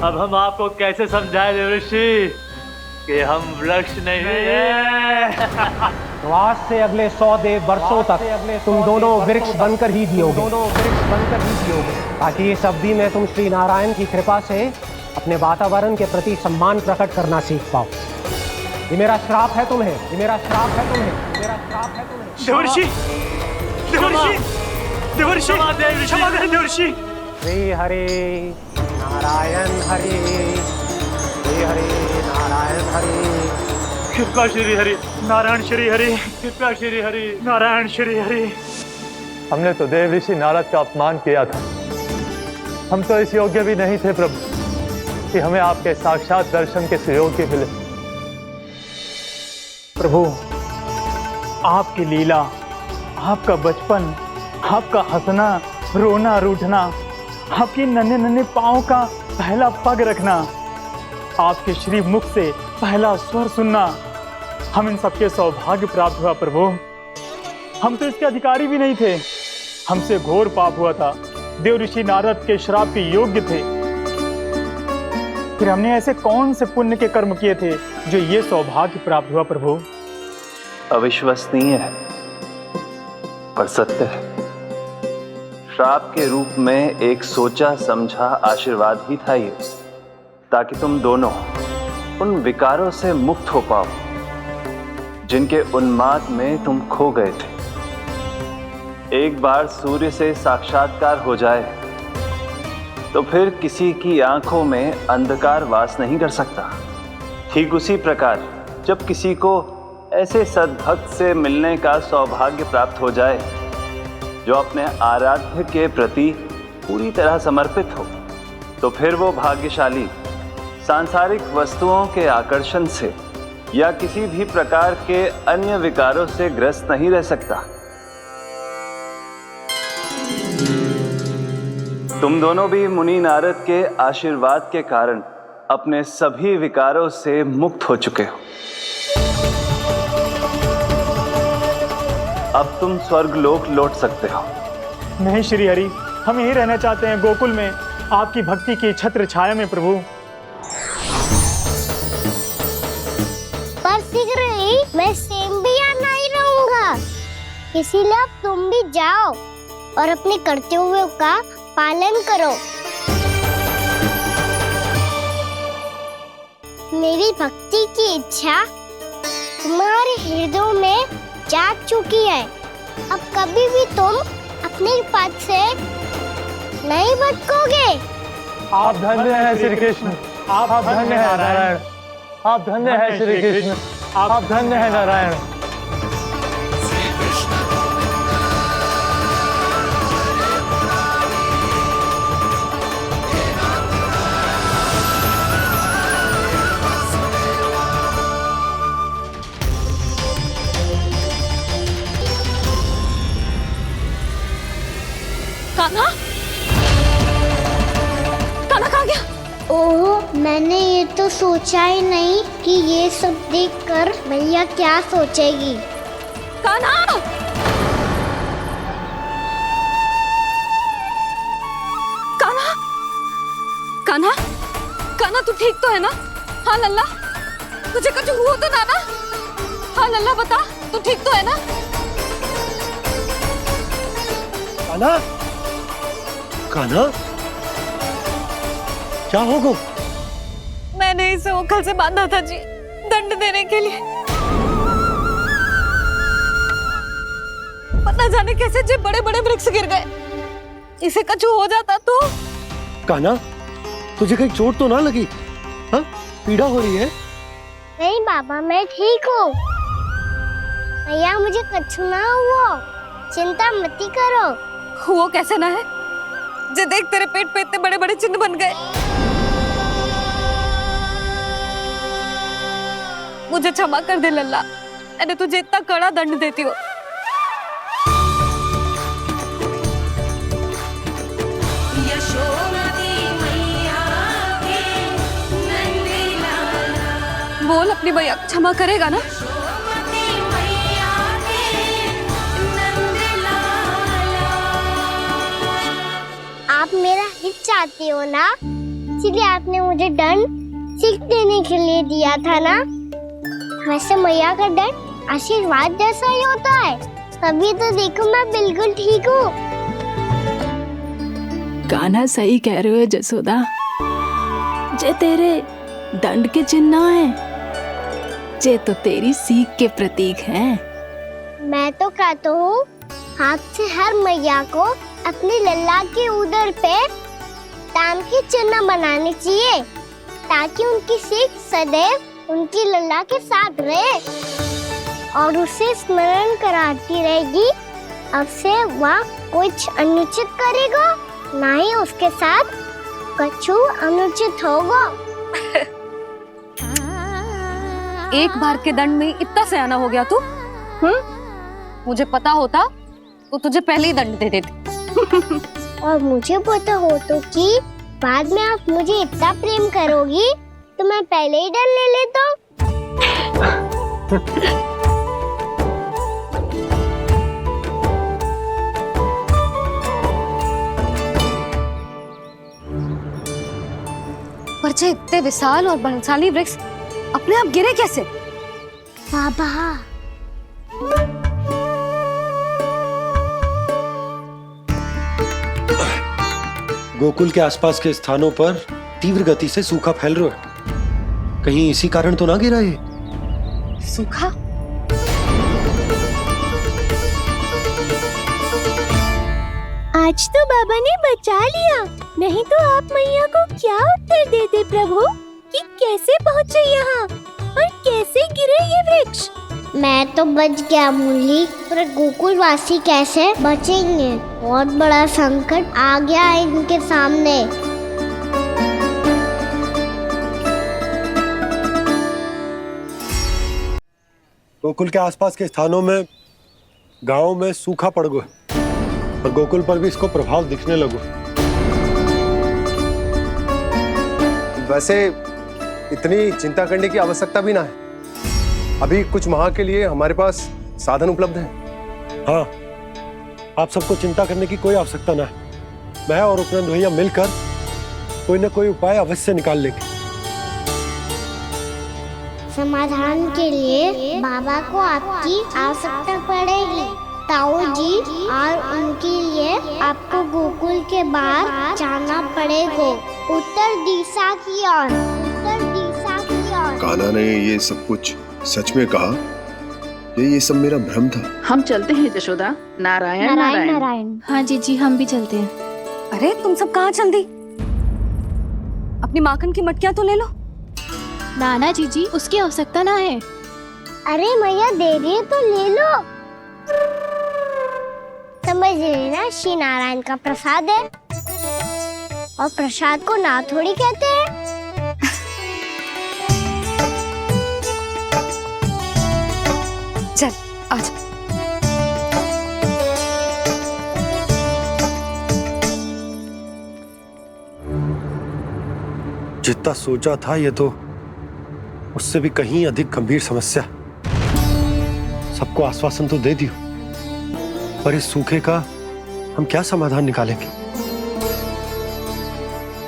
अब हम आपको कैसे समझाएं देवर्षि कि हम वृक्ष नहीं हैं? तो आज से अगले 100 देव वर्षों तक तुम दोनों वृक्ष बनकर ही जियोगे। ताकि इस अवधि में तुम श्री नारायण की कृपा से अपने वातावरण के प्रति सम्मान प्रकट करना सीख पाओ। ये मेरा श्राप है तुम्हें, ये मेरा श्राप है तुम्हें, मेरा श्राप है तुम्हें। देवर्षि, देवर्षि, देवर्षि, क्षमा करें देवर्षि। श्री हरि नारायण हरि, श्री हरि नारायण हरि। कृपा श्री हरि नारायण, श्री हरि कृपा श्री हरि नारायण, श्री हरि। हमने तो देव ऋषि नारद का अपमान किया था। हम तो इस योग्य भी नहीं थे प्रभु कि हमें आपके साक्षात दर्शन के सुयोग्य मिले। प्रभु, आपकी लीला, आपका बचपन, आपका हंसना, रोना, रूठना, आपके नन्हे नन्हे पाँव का पहला पग रखना, आपके श्री मुख से पहला स्वर सुनना, हम इन सबके सौभाग्य प्राप्त हुआ प्रभु। हम तो इसके अधिकारी भी नहीं थे। हमसे घोर पाप हुआ था, देव ऋषि नारद के श्राप के योग्य थे। फिर हमने ऐसे कौन से पुण्य के कर्म किए थे जो ये सौभाग्य प्राप्त हुआ प्रभु? अविश्वसनीय है पर सत्य है। श्राप के रूप में एक सोचा समझा आशीर्वाद ही था ये, ताकि तुम दोनों उन विकारों से मुक्त हो पाओ जिनके उन्माद में तुम खो गए थे। एक बार सूर्य से साक्षात्कार हो जाए तो फिर किसी की आंखों में अंधकार वास नहीं कर सकता। ठीक उसी प्रकार जब किसी को ऐसे सद्भक्त से मिलने का सौभाग्य प्राप्त हो जाए जो अपने आराध्य के प्रति पूरी तरह समर्पित हो, तो फिर वो भाग्यशाली सांसारिक वस्तुओं के आकर्षण से या किसी भी प्रकार के अन्य विकारों से ग्रस्त नहीं रह सकता। तुम दोनों भी मुनि नारद के आशीर्वाद के कारण अपने सभी विकारों से मुक्त हो चुके हो। अब तुम स्वर्गलोक लौट सकते हो। नहीं श्री हरि, हम यहीं रहना चाहते हैं, गोकुल में आपकी भक्ति की छत्र छाया में प्रभु। पर शीघ्र ही मैं स्वयं भी यहाँ नहीं रहूंगा, इसीलिए अब तुम भी जाओ और अपने कर्तव्यों का पालन करो। मेरी भक्ति की इच्छा तुम्हारे हृदय में जाग चुकी है। अब कभी भी तुम अपने पद से नहीं भटकोगे। आप धन्य हैं श्री कृष्ण, आप धन्य हैं नारायण, आप धन्य हैं श्री कृष्ण, आप धन्य हैं नारायण। कान्हा, कान्हा कहाँ गया? ओह, मैंने ये तो सोचा ही नहीं कि ये सब देखकर भैया क्या सोचेगी। कान्हा! कान्हा! कान्हा! कान्हा तू ठीक तो है ना? हाँ लल्ला, तुझे कुछ हुआ तो ना? हाँ लल्ला बता, तू ठीक तो है ना? कान्हा, कान्हा, क्या होगा? मैंने इसे ओखल से बांधा था जी, दंड देने के लिए। पता जाने कैसे जो बड़े बड़े वृक्ष गिर गए, इसे कुछ हो जाता तो। कान्हा, तुझे कहीं चोट तो ना लगी? हाँ, पीड़ा हो रही है? नहीं बाबा, मैं ठीक हूँ। भैया मुझे कुछ ना हुआ, चिंता मत करो। वो कैसे ना है? जे देख तेरे पेट पे इतने बड़े बड़े चिन्ह बन गए। मुझे क्षमा कर दे लल्ला, मैंने तुझे इतना कड़ा दंड देती हूँ। बोल अपनी भैया क्षमा करेगा ना? आप मेरा हित चाहते हो ना, इसलिए आपने मुझे दंड सीख देने के लिए दिया था ना। वैसे मैया का दंड आशीर्वाद जैसा ही होता है, तभी तो देखो मैं बिल्कुल ठीक हूँ। कान्हा सही कह रहे हो जसोदा, जे तेरे दंड के चिन्ह है, जे तो तेरी सीख के प्रतीक हैं। मैं तो कहता हूँ हाथ से हर मैया को अपनी लल्ला के उदर पे ताम के चिन्ह बनाने चाहिए, ताकि उनकी सीख सदैव उनकी लल्ला के साथ रहे और उसे स्मरण कराती रहेगी। अब से वह कुछ अनुचित करेगा, ना ही उसके साथ कुछ अनुचित होगा। एक बार के दंड में इतना सयाना हो गया तू? मुझे पता होता तो तुझे पहले ही दंड दे देती। और मुझे पता हो तो कि बाद में आप मुझे इतना प्रेम करोगी तो मैं पहले ही डर ले लेता। पर जे इतने विशाल और बलशाली वृक्ष अपने आप गिरे कैसे? बाबा, गोकुल के आसपास के स्थानों पर तीव्र गति से सूखा फैल रहा है। कहीं इसी कारण तो ना गिरा ये? सूखा? आज तो बाबा ने बचा लिया, नहीं तो आप मैया को क्या उत्तर देते प्रभु कि कैसे पहुँचे यहाँ और कैसे गिरे ये वृक्ष। मैं तो बच गया मुरली, पर गोकुल वासी कैसे बचेंगे? बहुत बड़ा संकट आ गया है इनके सामने। गोकुल के आसपास के स्थानों में, गांवों में सूखा पड़ गया और गोकुल पर भी इसको प्रभाव दिखने लगो। वैसे इतनी चिंता करने की आवश्यकता भी ना है। अभी कुछ माह के लिए हमारे पास साधन उपलब्ध है। हाँ, आप सबको चिंता करने की कोई आवश्यकता ना है। मैं और उपनंद भैया मिलकर कोई ना कोई उपाय अवश्य निकाल लेंगे। समाधान के लिए बाबा को आपकी आवश्यकता पड़ेगी। ताऊ जी और उनके लिए आपको गोकुल के बाहर जाना पड़ेगा, उत्तर दिशा की ओर, उत्तर दिशा की ओर। कान्हा ने ये सब कुछ सच में कहा? ये सब मेरा भ्रम था। हम चलते हैं जशोदा। नारायण नारायण नारायण। हाँ जीजी, हम भी चलते हैं। अरे तुम सब कहाँ चल दी? अपनी माखन की मटकियां तो ले लो। नाना जीजी, उसकी आवश्यकता ना है। अरे मैया दे रही है तो ले लो। समझ लेना, श्री नारायण का प्रसाद है और प्रसाद को ना थोड़ी कहते हैं। चल आज। जितना सोचा था ये तो उससे भी कहीं अधिक गंभीर समस्या। सबको आश्वासन तो दे दियो, पर इस सूखे का हम क्या समाधान निकालेंगे?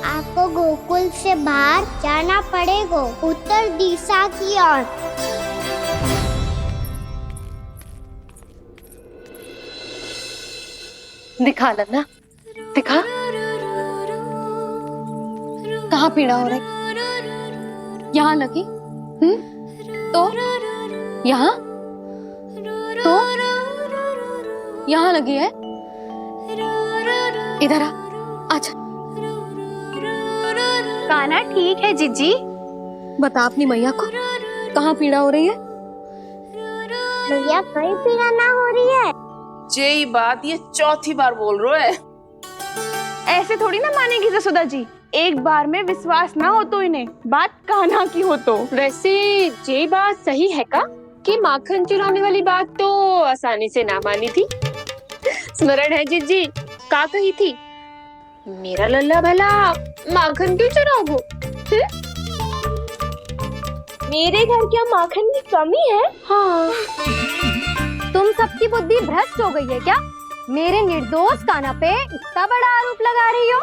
आपको गोकुल से बाहर जाना पड़ेगा, उत्तर दिशा की ओर। दिखा लल्ला, दिखा। कहाँ पीड़ा हो रही? यहाँ लगी? तो यहाँ? तो यहाँ लगी है? इधर आ, आजा। कान्हा ठीक है जीजी। बता अपनी मैया को कहाँ पीड़ा हो रही है? मैया कहीं पीड़ा ना हो रही है। यही बात ये चौथी बार बोल रहे है। ऐसे थोड़ी ना मानेगी जसोदा जी। एक बार में विश्वास ना हो तो इन्हें, बात कान्हा की हो तो। वैसे ये बात सही है का कि माखन चुराने वाली बात तो आसानी से ना मानी थी। स्मरण है जीजी का कही थी, मेरा लल्ला भला माखन क्यों चुराओगे? मेरे घर क्या माखन की कमी है? हाँ। तुम सबकी बुद्धि भ्रष्ट हो गई है क्या? मेरे निर्दोष कान्हा पे इतना बड़ा आरोप लगा रही हो?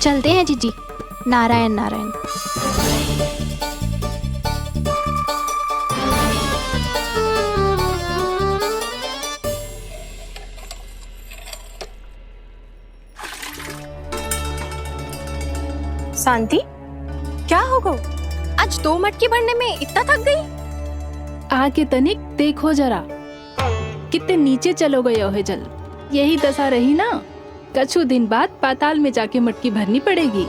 चलते हैं जीजी। नारायण नारायण। शांति, क्या हो गो? आज 2 मटकी भरने में इतना थक गई? आके तनिक देखो जरा, कितने नीचे चलो गए हो जल। यही दशा रही ना, कछु दिन बाद पाताल में जाके मटकी भरनी पड़ेगी।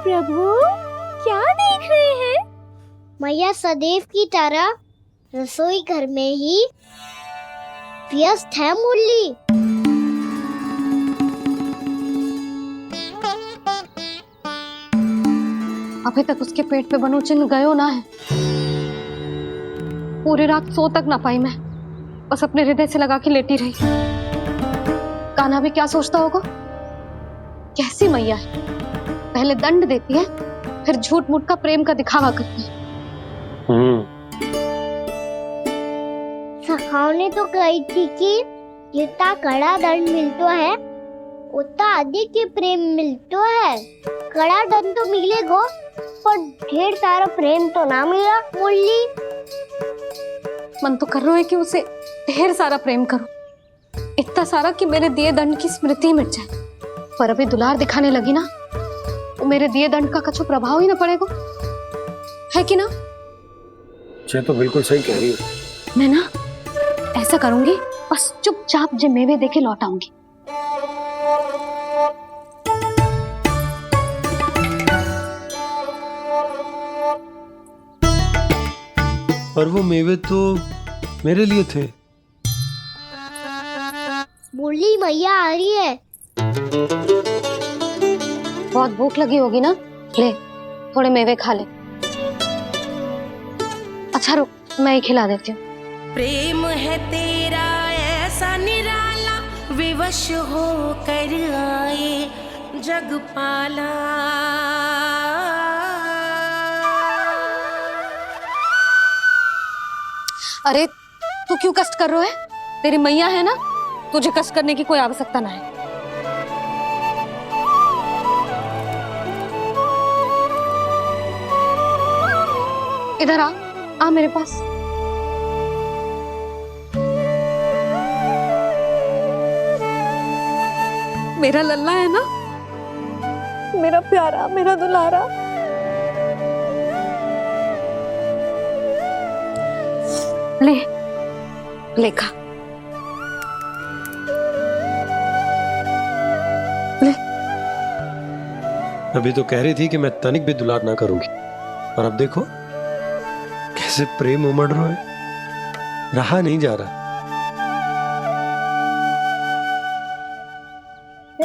प्रभु क्या देख रहे हैं? मैया सदैव की तरह रसोई घर में ही व्यस्त है मुरली। अभी तक उसके पेट पे बनो चिन्ह गयो ना है। पूरी रात सो तक ना पाई मैं, बस अपने हृदय से लगा के लेटी रही। कान्हा भी क्या सोचता होगा? कैसी मैया है, पहले दंड देती है फिर झूठ मूठ का प्रेम का दिखावा करती है। सखाओ ने तो कही थी कि जितना कड़ा दंड मिलता है उतना अधिक ही प्रेम मिलता है। कड़ा दंड तो मिलेगा पर ढेर सारा प्रेम तो ना मिला मुरली। मन तो कर रहा है कि उसे ढेर सारा प्रेम करूं, इतना सारा कि मेरे दिए दंड की स्मृति मिट जाए। पर अभी दुलार दिखाने लगी ना, वो मेरे दिए दंड का कछु प्रभाव ही ना पड़ेगा, है कि ना? ये तो बिल्कुल सही कह रही हो। मैं ना ऐसा करूंगी, बस चुपचाप जे मेवे देके लौट आऊंगी। पर वो मेवे तो मेरे लिए थे। बोली मैया आ रही है। बहुत भूख लगी होगी ना, ले थोड़े मेवे खा ले। अच्छा रुक, मैं ही खिला देती हूँ। प्रेम है तेरा ऐसा निराला, विवश हो कर आए जग पाला। अरे तू क्यों कष्ट कर रहा है? तेरी मैया है ना, तुझे कष्ट करने की कोई आवश्यकता ना है। इधर आ मेरे पास। मेरा लल्ला है ना, मेरा प्यारा, मेरा दुलारा। ले खा। ले। अभी तो कह रही थी कि मैं तनिक भी दुलार ना करूंगी, और अब देखो कैसे प्रेम उमड़ रहा है, रहा नहीं जा रहा।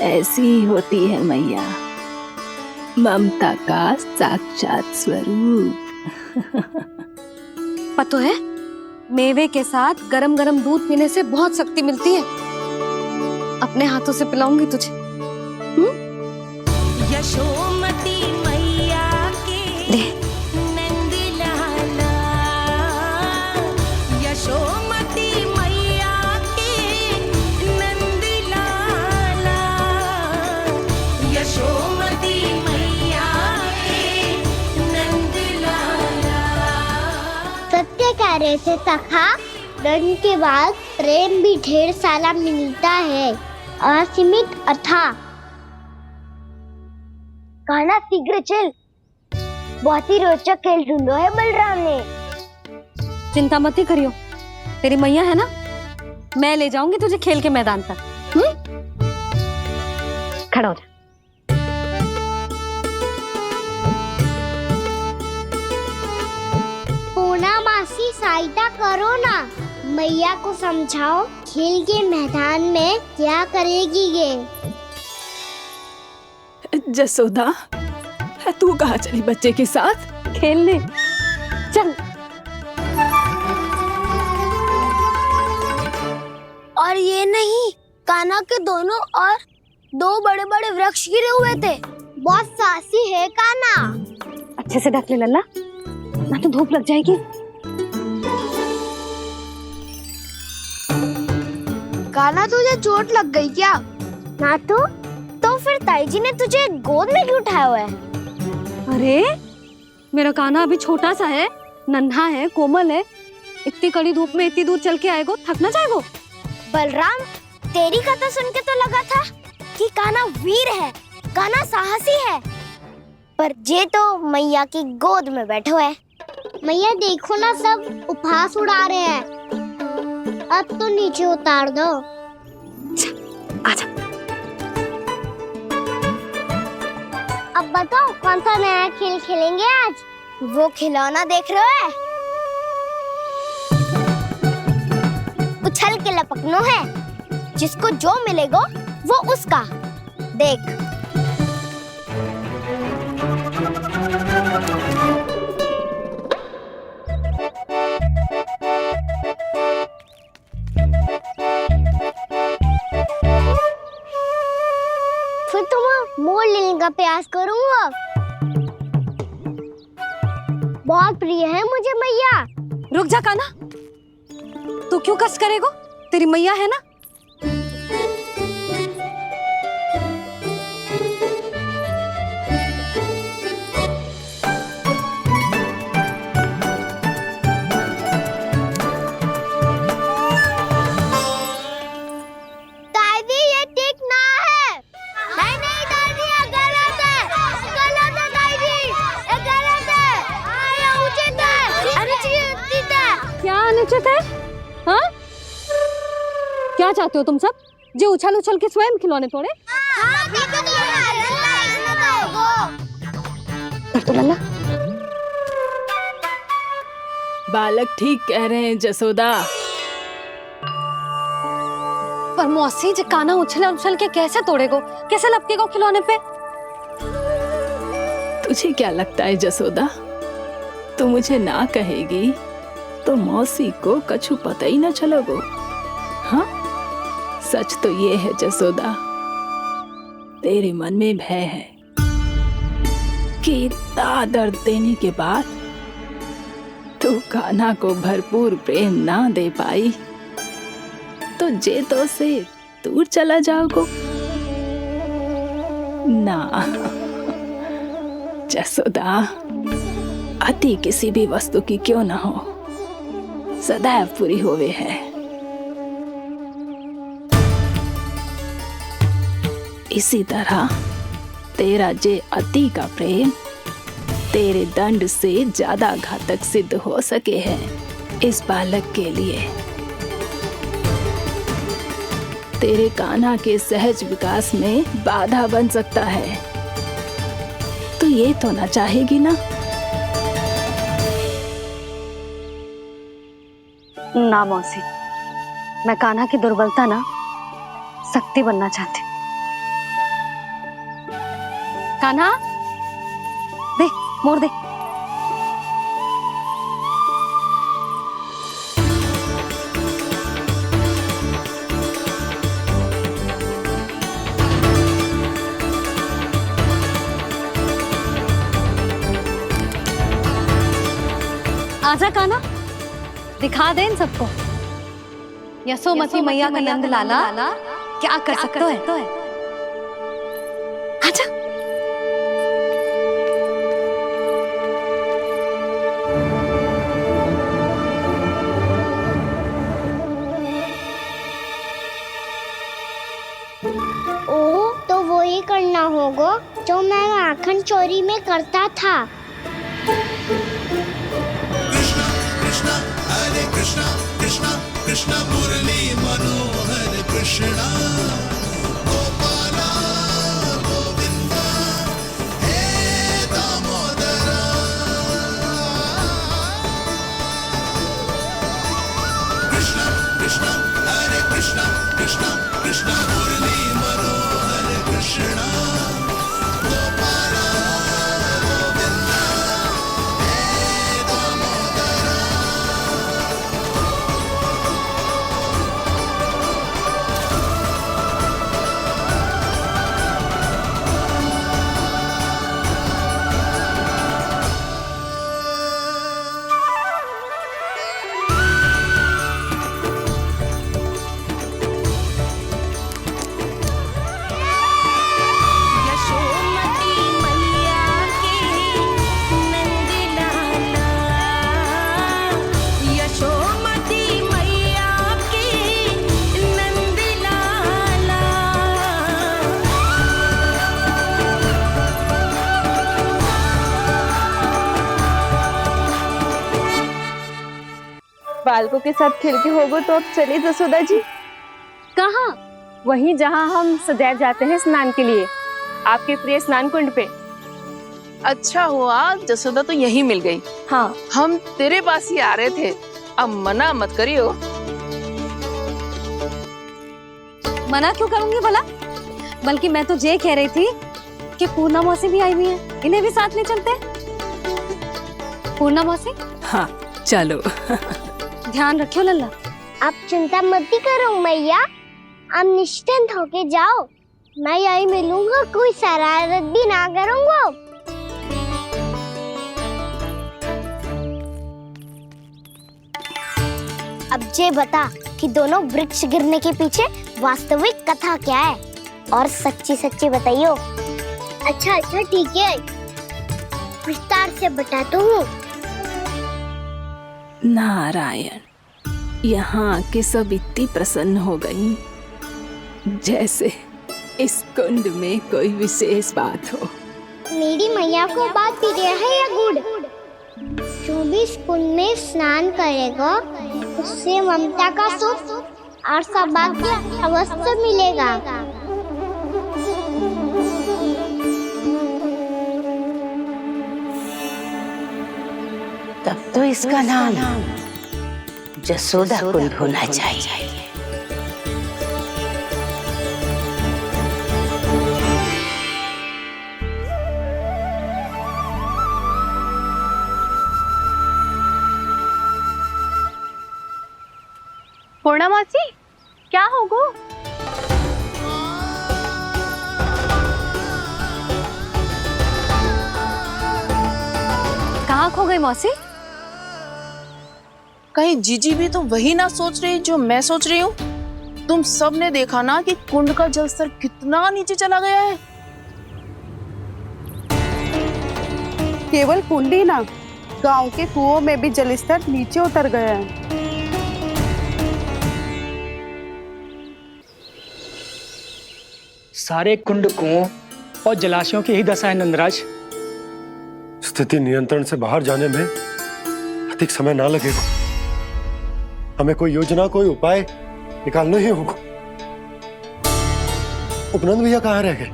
ऐसी ही होती है मैया, ममता का साक्षात स्वरूप। पता है, मेवे के साथ गरम गरम दूध पीने से बहुत शक्ति मिलती है। अपने हाथों से पिलाऊंगी तुझे। यशोमती मैया के नंद लाला, यशोमती मैया के नंद लाला, यशोमती मैया के नंद लाला। सत्य कह रहे थे सखा, धन के बाद प्रेम भी ढेर सारा मिलता है, असीमित अथाह। गाना शीघ्र चल, बहुत ही रोचक खेल ढूंढो है बलराम ने। चिंता मत ही करियो, तेरी मैया है ना, मैं ले जाऊंगी तुझे खेल के मैदान तक। खड़ा हो जा। पूना मासी सहायता करो ना, मैया को समझाओ खेल के मैदान में क्या करेगी ये। जसोदा, तू कहाँ चली बच्चे के साथ? खेलने चल। और ये नहीं, कान्हा के दोनों और दो बड़े बड़े वृक्ष गिरे हुए थे। बहुत साहसी है कान्हा। अच्छे से ढक ले लल्ला, ना तो धूप लग जाएगी। कान्हा तुझे चोट लग गई क्या? ना तो फिर ताई जी ने तुझे गोद में क्यों उठाया हुआ है? अरे मेरा कान्हा अभी छोटा सा है, नन्हा है, कोमल है। इतनी कड़ी धूप में इतनी दूर चल के आएगो, थक ना जाएगो। बलराम, तेरी कथा सुन के तो लगा था कि कान्हा वीर है, कान्हा साहसी है, पर जे तो मैया की गोद में बैठो है। मैया देखो ना, सब उपहास उड़ा रहे हैं। अब तो नीचे उतार दो। आजा। अब बताओ कौन सा नया खेल खेलेंगे आज? वो खिलौना देख रहे हो? उछल के लपकनो है, जिसको जो मिलेगा वो उसका। देख। फिर तुम मोड़ लेने का प्रयास करूंगा। बहुत प्रिय है मुझे मैया। रुक जा कान्हा, तू क्यों कष्ट करेगो? तेरी मैया है ना। दादी ये ठीक ना है। नहीं नहीं दादी, ये गलत है, गलत है दादी, ये गलत है, ये उचित है, अनुचित है। क्या अनुचित है? हाँ? क्या चाहते हो तुम सब? जो उछल उछल के स्वयं खिलौने तोड़े? तो लल्ला बालक ठीक कह रहे हैं जसोदा। पर मौसी जे काना उछल उछल के कैसे तोड़ेगो, कैसे लपकेगो खिलौने पे? तुझे क्या लगता है जसोदा, तू मुझे ना कहेगी तो मौसी को कछु पता ही ना चलोगो? हाँ, सच तो ये है जसोदा, तेरे मन में भय है कि इतना दर्द देने के बाद तू कान्हा को भरपूर प्रेम ना दे पाई तो जेतो से दूर चला जाओगो ना। जसोदा, अति किसी भी वस्तु की क्यों ना हो, सदैव पूरी होवे है। इसी तरह तेरा जे अति का प्रेम तेरे दंड से ज्यादा घातक सिद्ध हो सके है इस बालक के लिए। तेरे कान्हा के सहज विकास में बाधा बन सकता है, तो ये तो ना चाहेगी ना? ना मौसी, मैं कान्हा की दुर्बलता ना शक्ति बनना चाहती हूँ। कान्हा, दे मोड़ दे। आजा कान्हा, दिखा दे इन सबको यशोमती मैया का नंद लाला क्या कर सकता है। आजा। ओह, तो वो ही करना होगा जो मैं माखन चोरी में करता था। कृष्णा हरे कृष्णा कृष्णा कृष्णा मुरली मनोहर कृष्णा गोपाला गोविंदा हे दामोदरा। कृष्णा कृष्णा हरे कृष्णा कृष्णा कृष्णा मुरली मनोहर कृष्णा गोपाला गोविंदा हे दामोदरा। यशोमती मैया के नंद लाला, यशोमती मैया के नंद लाला। बालकों के साथ खेल के होगो तो अब चलिए जसोदा जी। कहाँ? वहीं जहाँ हम सदैव जाते हैं स्नान के लिए, आपके प्रिय स्नान कुंड पे। अच्छा हुआ जसोदा तो यहीं मिल गई। हाँ, हम तेरे पास ही आ रहे थे, अब मना मत करियो। मना क्यों करूंगी भला? बल्कि मैं तो ये कह रही थी कि पूर्णा मौसी भी आई हुई है, इन्हें भी साथ ले चलते हैं। पूर्णा मौसी, हाँ चलो। ध्यान रखियो लल्ला। आप चिंता मत करो मैया, आप निश्चिंत होके जाओ, मैं यही मिलूंगा, कोई शरारत भी ना करूंगा। अब ये बता कि दोनों वृक्ष गिरने के पीछे वास्तविक कथा क्या है, और सच्ची सच्ची बताइयो। अच्छा अच्छा ठीक है, विस्तार से बताता हूँ। नारायण, यहाँ के सब इतनी प्रसन्न हो गई जैसे इस कुंड में कोई विशेष बात हो। मेरी मैया को बात प्रिय है या गुड़? जो भी इस कुंड में स्नान करेगा उससे ममता का सुख और सौभाग्य अवश्य मिलेगा। तब तो इसका नाम जसोदा कुंड होना चाहिए। पूर्णा मौसी, क्या हो गो? कहाँ खो गई मौसी? कहीं जीजी भी तो वही ना सोच रही जो मैं सोच रही हूँ? तुम सब ने देखा ना कि कुंड का जलस्तर कितना नीचे चला गया है। केवल कुंड ही ना, गांव के कुओं में भी जलस्तर नीचे उतर गया है। सारे कुंड, कुओं और जलाशयों की ही दशा है नंदराज। स्थिति नियंत्रण से बाहर जाने में अधिक समय ना लगेगा। हमें कोई योजना, कोई उपाय निकालना ही होगा। उपनंद भैया कहाँ रह गए?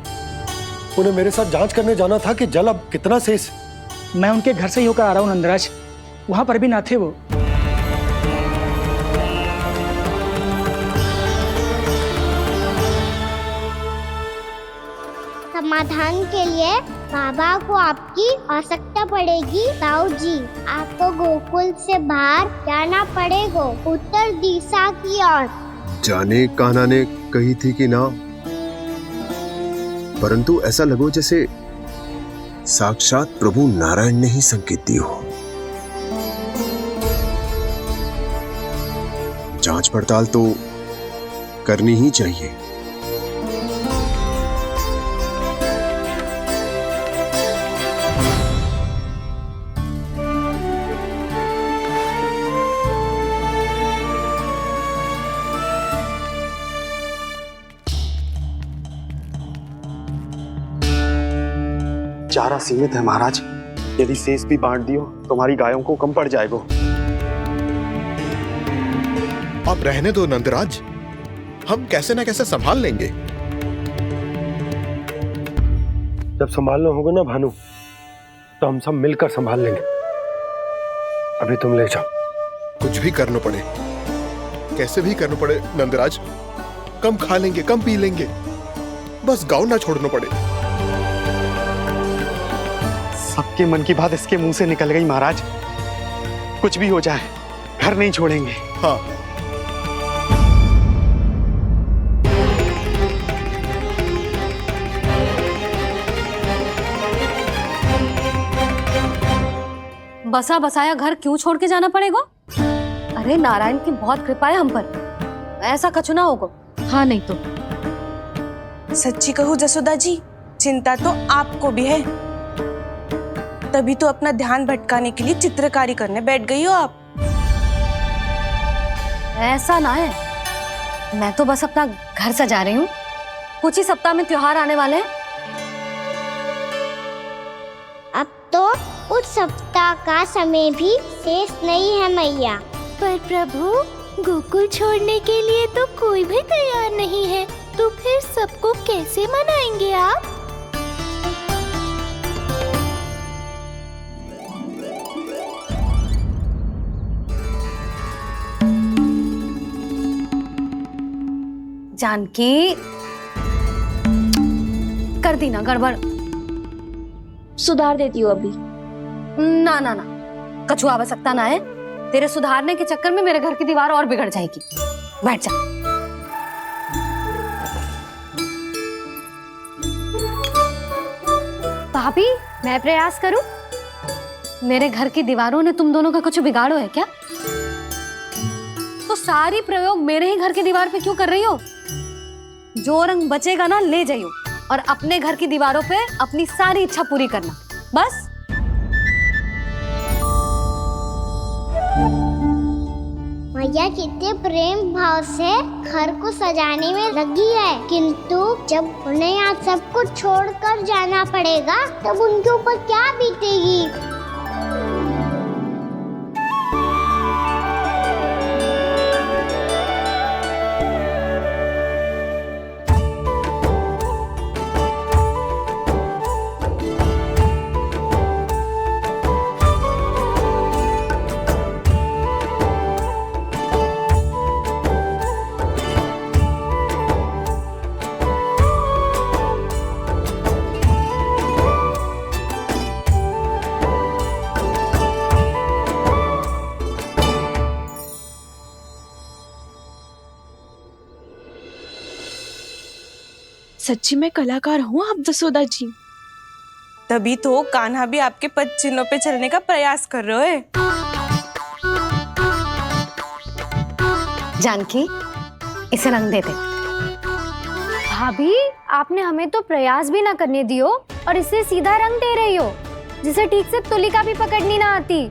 उन्हें मेरे साथ जांच करने जाना था कि जल अब कितना शेष। मैं उनके घर से ही होकर आ रहा हूँ नंदराज, वहां पर भी ना थे वो। समाधान के लिए बाबा को आपकी आवश्यकता पड़ेगी। ताऊ जी, आपको गोकुल से बाहर जाना पड़ेगा, उत्तर दिशा की ओर। जाने कान्हा ने कही थी कि ना, परंतु ऐसा लगो जैसे साक्षात प्रभु नारायण ने ही संकेत दी हो। जांच पड़ताल तो करनी ही चाहिए। चारा सीमित है महाराज, यदि शेष भी बांट दियो तो हमारी गायों को कम पड़ जाएगा। अब रहने दो नंदराज, हम कैसे न कैसे संभाल लेंगे। जब संभालना होगा ना भानु, तो हम सब मिलकर संभाल लेंगे। अभी तुम ले जाओ। कुछ भी करना पड़े, कैसे भी करना पड़े नंदराज, कम खा लेंगे, कम पी लेंगे, बस गांव ना छोड़ना पड़े। सबके मन की बात इसके मुंह से निकल गई महाराज। कुछ भी हो जाए, घर नहीं छोड़ेंगे। हाँ, बसा बसाया घर क्यों छोड़ के जाना पड़ेगा? अरे नारायण की बहुत कृपा है हम पर, ऐसा कछु ना होगा। हाँ नहीं तो सच्ची कहूँ जसोदा जी, चिंता तो आपको भी है, तभी तो अपना ध्यान भटकाने के लिए चित्रकारी करने बैठ गई हो आप। ऐसा ना है, मैं तो बस अपना घर सजा रही हूँ। कुछ ही सप्ताह में त्योहार आने वाले हैं। अब तो उस सप्ताह का समय भी शेष नहीं है मैया। पर प्रभु, गोकुल छोड़ने के लिए तो कोई भी तैयार नहीं है, तो फिर सबको कैसे मनाएंगे आप? जानकी, कर दी ना गड़बड़। सुधार देती हूँ अभी। ना ना ना, कछु आवश्यकता ना है। तेरे सुधारने के चक्कर में मेरे घर की दीवार और बिगड़ जाएगी। बैठ जा। भाभी, मैं प्रयास करूं? मेरे घर की दीवारों ने तुम दोनों का कुछ बिगाड़ो है क्या? तो सारी प्रयोग मेरे ही घर की दीवार पे क्यों कर रही हो? जो रंग बचेगा ना ले जाइयो, और अपने घर की दीवारों पे अपनी सारी इच्छा पूरी करना, बस। मैया कितने प्रेम भाव से घर को सजाने में लगी है, किंतु जब उन्हें यहाँ सब कुछ छोड़कर जाना पड़ेगा तब उनके ऊपर क्या बीतेगी? सच्ची में कलाकार हूँ आप जसोदा जी। तभी तो कान्हा भी आपके पद चिन्हों पे चलने का प्रयास कर रहे हैं। जानकी, इसे रंग दे दे। भाभी, आपने हमें तो प्रयास भी ना करने दियो और इसे सीधा रंग दे रही हो, जिसे ठीक से तुलिका भी पकड़नी ना आती।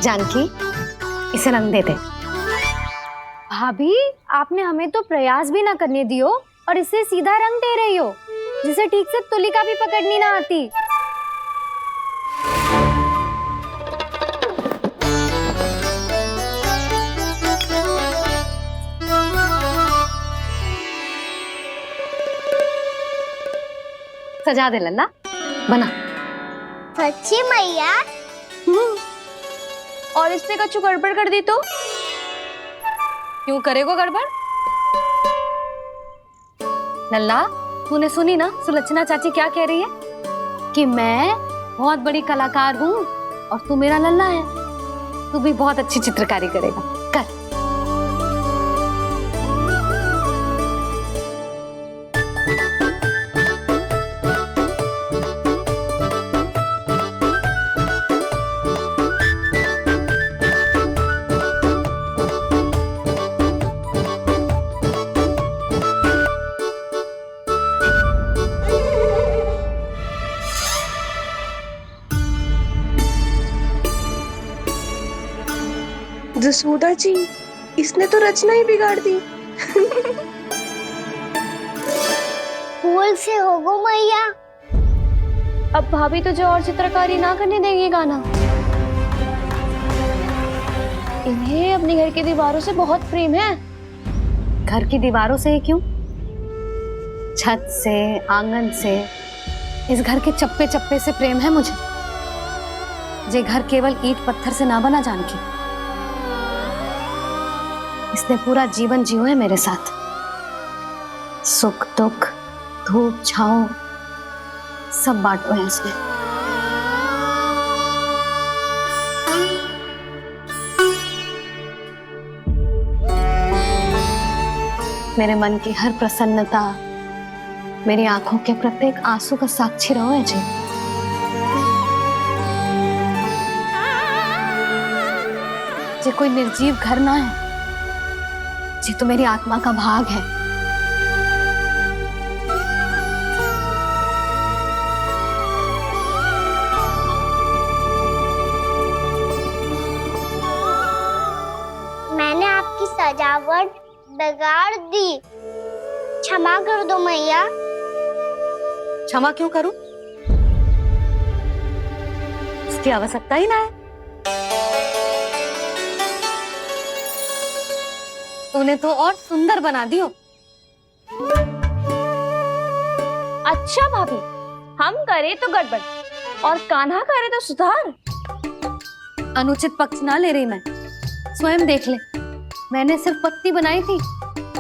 जानकी, इसे रंग दे दे। भाभी, आपने हमें तो प्रयास भी ना करने दियो और इसे सीधा रंग दे रही हो, जिसे ठीक से तुलिका भी पकड़नी ना आती। सजा दे लल्ला, बना। सच्ची मैया? और इसने कछु गड़बड़ कर दी तो? क्यों करेगो गड़बड़? लल्ला, तूने सुनी ना सुलक्षणा चाची क्या कह रही है? कि मैं बहुत बड़ी कलाकार हूँ और तू मेरा लल्ला है। तू भी बहुत अच्छी चित्रकारी करेगा, कर। जसोदा जी, इसने तो रचना ही बिगाड़ दी। फूल से होगो मैया। अब भाभी तुझे और चित्रकारी ना करने देंगे गाना। इन्हें अपने घर की दीवारों से बहुत प्रेम है। घर की दीवारों से क्यों? छत से, आंगन से, इस घर के चप्पे चप्पे से प्रेम है मुझे। ये घर केवल ईंट पत्थर से ना बना जानकी। इसने पूरा जीवन जियो है मेरे साथ। सुख दुख, धूप छाँव सब बांटो है इसने। मेरे मन की हर प्रसन्नता, मेरी आंखों के प्रत्येक आंसू का साक्षी रहो है जी। ये कोई निर्जीव घर ना है, ये तो मेरी आत्मा का भाग है। मैंने आपकी सजावट बिगाड़ दी, क्षमा कर दो मैया। क्षमा क्यों करूं? उसकी आवश्यकता ही ना है। तूने तो और सुंदर बना दियो। अच्छा भाभी, हम करे तो गड़बड़ और कान्हा करे तो सुधार। अनुचित पक्ष ना ले रही मैं, स्वयं देख ले। मैंने सिर्फ पत्ती बनाई थी,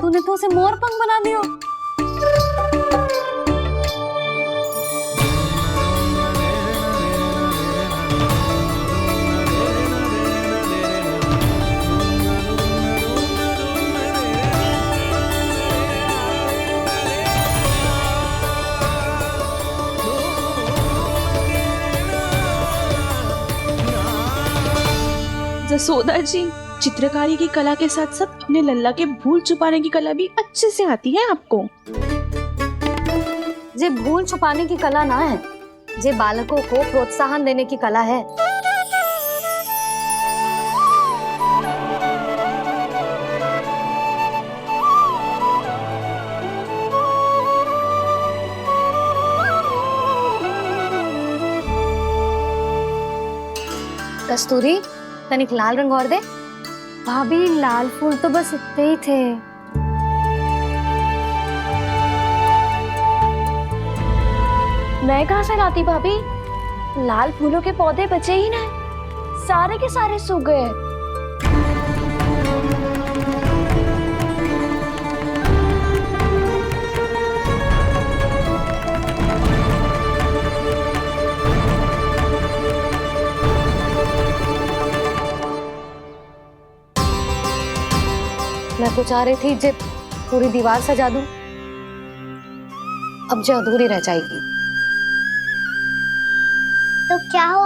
तूने तो उसे मोर पंख बना दियो। जसोदा जी, चित्रकारी की कला के साथ साथ अपने लल्ला के भूल छुपाने की कला भी अच्छे से आती है आपको। ये भूल छुपाने की कला ना है, ये बालकों को प्रोत्साहन देने की कला है। कस्तूरी, तनिक लाल रंग और दे। भाभी, लाल फूल तो बस इतने ही थे। मैं कहाँ से लाती भाभी? लाल फूलों के पौधे बचे ही ना, सारे के सारे सूख गए। मैं तो चाह रही थी जे पूरी दीवार सजा दूं, अब जो अधूरी रह जाएगी। तो क्या हो